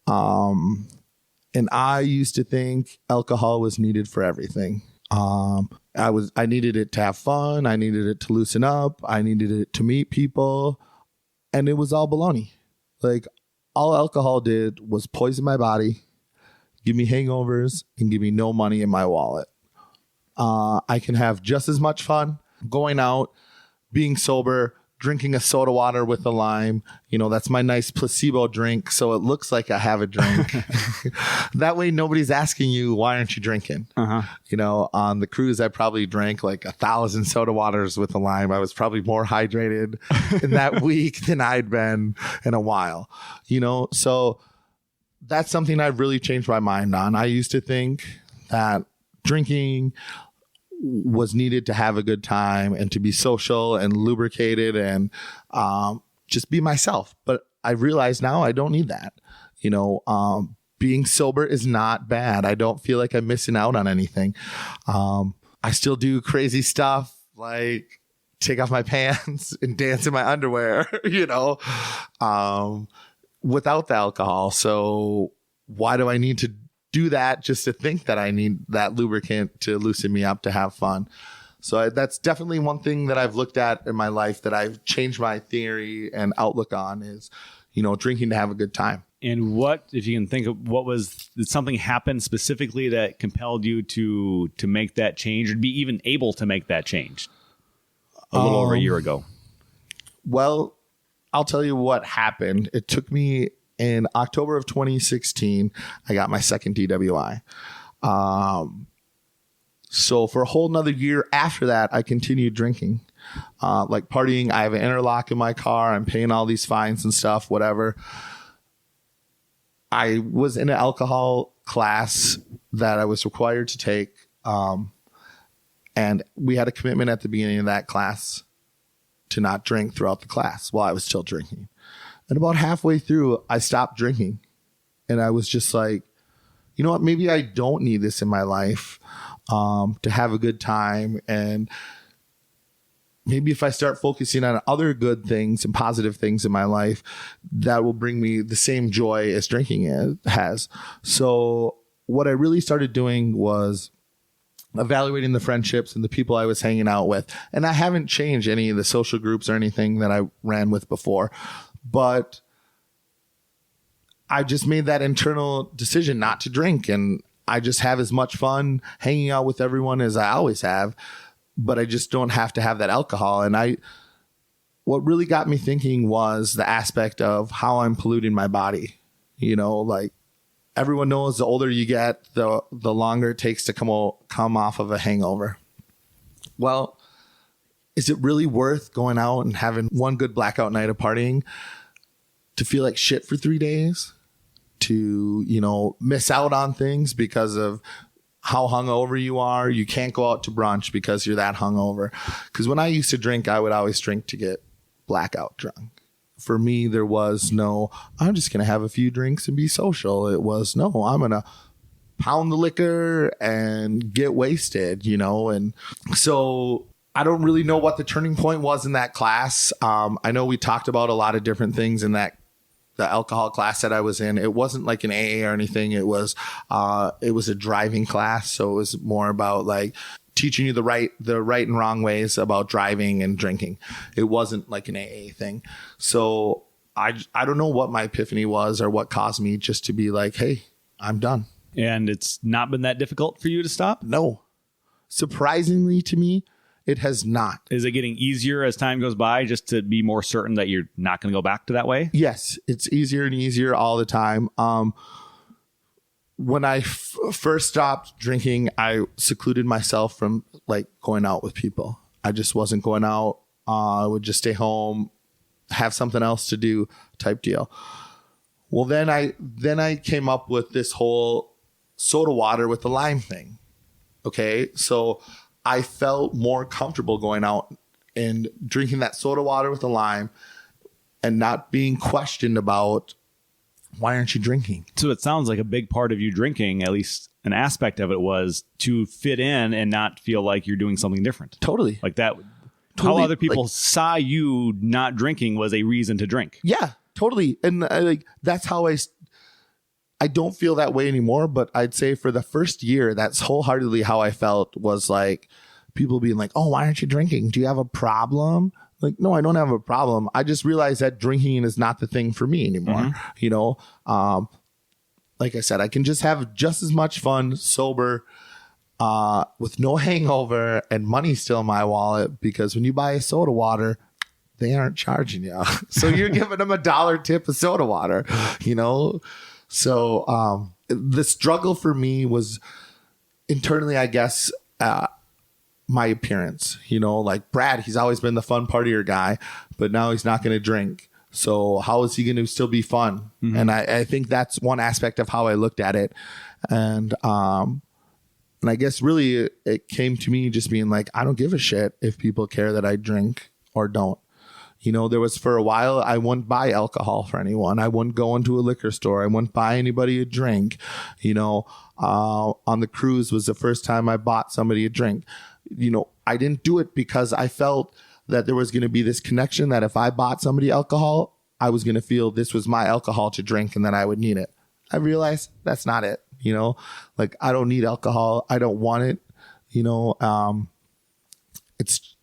And I used to think alcohol was needed for everything. I needed it to have fun. I needed it to loosen up. I needed it to meet people. And it was all baloney. Like, all alcohol did was poison my body, give me hangovers, and give me no money in my wallet. I can have just as much fun going out, being sober, drinking a soda water with a lime. That's my nice placebo drink. So it looks like I have a drink. That way nobody's asking you, why aren't you drinking? On the cruise, I probably drank like 1,000 soda waters with a lime. I was probably more hydrated in that week than I'd been in a while, so that's something I've really changed my mind on. I used to think that drinking was needed to have a good time and to be social and lubricated and just be myself. But I realize now I don't need that. Being sober is not bad. I don't feel like I'm missing out on anything. I still do crazy stuff like take off my pants and dance in my underwear, without the alcohol. So why do I need to do that just to think that I need that lubricant to loosen me up to have fun? So that's definitely one thing that I've looked at in my life that I've changed my theory and outlook on is, drinking to have a good time. And what, if you can think of did something happen specifically that compelled you to make that change or be even able to make that change a little over a year ago? Well, I'll tell you what happened. It took me in October of 2016, I got my second DWI. So for a whole nother year after that, I continued drinking, like partying. I have an interlock in my car. I'm paying all these fines and stuff, whatever. I was in an alcohol class that I was required to take. And we had a commitment at the beginning of that class to not drink throughout the class while I was still drinking. And about halfway through, I stopped drinking. And I was just like, you know what? Maybe I don't need this in my life to have a good time. And maybe if I start focusing on other good things and positive things in my life, that will bring me the same joy as drinking has. So what I really started doing was evaluating the friendships and the people I was hanging out with. And I haven't changed any of the social groups or anything that I ran with before. But I just made that internal decision not to drink. And I just have as much fun hanging out with everyone as I always have. But I just don't have to have that alcohol. And what really got me thinking was the aspect of how I'm polluting my body. Like everyone knows the older you get, the longer it takes to come off of a hangover. Well, is it really worth going out and having one good blackout night of partying to feel like shit for 3 days? To, miss out on things because of how hungover you are? You can't go out to brunch because you're that hungover. Because when I used to drink, I would always drink to get blackout drunk. For me, there was no, I'm just going to have a few drinks and be social. It was, no, I'm going to pound the liquor and get wasted, And so I don't really know what the turning point was in that class. I know we talked about a lot of different things in the alcohol class that I was in. It wasn't like an AA or anything. It was a driving class. So it was more about like teaching you the right and wrong ways about driving and drinking. It wasn't like an AA thing. So I don't know what my epiphany was or what caused me just to be like, hey, I'm done. And it's not been that difficult for you to stop? No. Surprisingly to me, it has not. Is it getting easier as time goes by just to be more certain that you're not going to go back to that way? Yes, it's easier and easier all the time. When I first stopped drinking, I secluded myself from like going out with people. I just wasn't going out. I would just stay home, have something else to do type deal. Well, then I came up with this whole soda water with the lime thing. Okay, so I felt more comfortable going out and drinking that soda water with a lime and not being questioned about, why aren't you drinking? So it sounds like a big part of you drinking, at least an aspect of it, was to fit in and not feel like you're doing something different. Totally. Like that. Totally. How other people saw you not drinking was a reason to drink. Yeah, totally. And that's how I don't feel that way anymore, but I'd say for the first year, that's wholeheartedly how I felt, was like people being like, oh, why aren't you drinking? Do you have a problem? Like, no, I don't have a problem. I just realized that drinking is not the thing for me anymore. Mm-hmm. Like I said, I can just have just as much fun sober with no hangover and money still in my wallet, because when you buy a soda water, they aren't charging you. So you're giving them $1 tip of soda water, you know? So the struggle for me was internally, I guess, my appearance, you know, like Brad, he's always been the fun partier guy, but now he's not going to drink. So how is he going to still be fun? Mm-hmm. And I think that's one aspect of how I looked at it. And I guess really it came to me just being like, I don't give a shit if people care that I drink or don't. You know, there was for a while, I wouldn't buy alcohol for anyone. I wouldn't go into a liquor store. I wouldn't buy anybody a drink. You know, on the cruise was the first time I bought somebody a drink. You know, I didn't do it because I felt that there was going to be this connection that if I bought somebody alcohol, I was going to feel this was my alcohol to drink and that I would need it. I realized that's not it. You know, like I don't need alcohol. I don't want it. You know, it's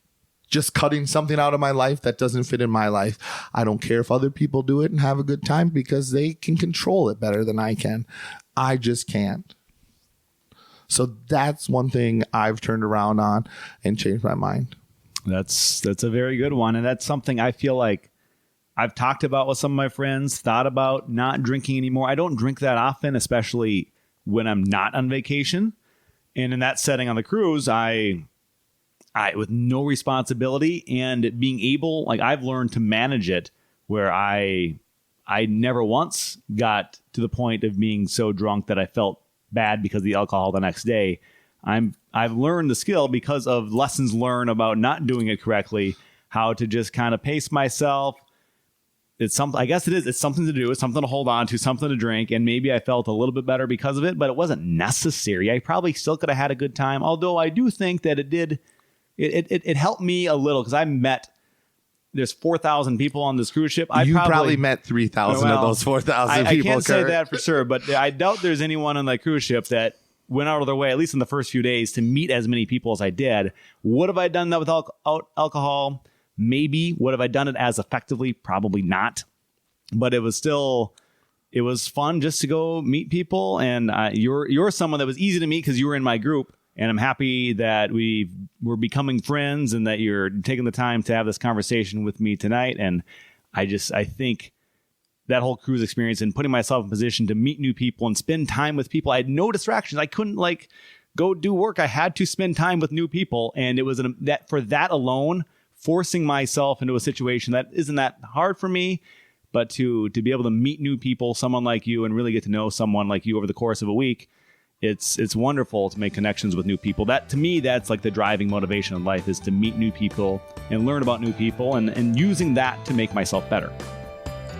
just cutting something out of my life that doesn't fit in my life. I don't care if other people do it and have a good time because they can control it better than I can. I just can't. So that's one thing I've turned around on and changed my mind. That's a very good one. And that's something I feel like I've talked about with some of my friends, thought about not drinking anymore. I don't drink that often, especially when I'm not on vacation. And in that setting on the cruise, I with no responsibility and being able, like I've learned to manage it where I never once got to the point of being so drunk that I felt bad because of the alcohol the next day. I've learned the skill because of lessons learned about not doing it correctly, how to just kind of pace myself. It's something, I guess it is. It's something to do. It's something to hold on to, something to drink. And maybe I felt a little bit better because of it, but it wasn't necessary. I probably still could have had a good time. Although I do think that it helped me a little because there's 4,000 people on this cruise ship. You probably met 3,000 of those 4,000 people. I can't say that for sure, but I doubt there's anyone on that cruise ship that went out of their way, at least in the first few days, to meet as many people as I did. Would have I done that without alcohol? Maybe. Would have I done it as effectively? Probably not. But it was fun just to go meet people. And you're someone that was easy to meet because you were in my group. And I'm happy that we're becoming friends and that you're taking the time to have this conversation with me tonight. And I think that whole cruise experience and putting myself in position to meet new people and spend time with people. I had no distractions. I couldn't go do work. I had to spend time with new people. And it was for that alone, forcing myself into a situation that isn't that hard for me, but to be able to meet new people, someone like you, and really get to know someone like you over the course of a week. It's wonderful to make connections with new people. That, to me, that's like the driving motivation in life, is to meet new people and learn about new people and using that to make myself better.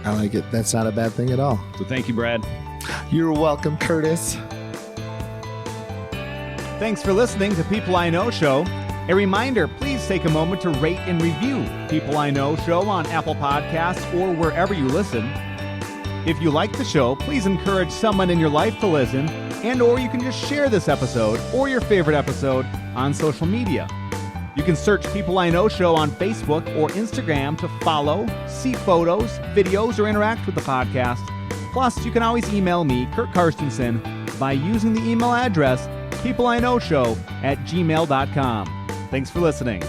I like it. That's not a bad thing at all. So thank you, Brad. You're welcome, Curtis. Thanks for listening to People I Know Show. A reminder, please take a moment to rate and review People I Know Show on Apple Podcasts or wherever you listen. If you like the show, please encourage someone in your life to listen, or you can just share this episode or your favorite episode on social media. You can search People I Know Show on Facebook or Instagram to follow, see photos, videos, or interact with the podcast. Plus, you can always email me, Curt Karstensen, by using the email address peopleiknowshow@gmail.com. Thanks for listening.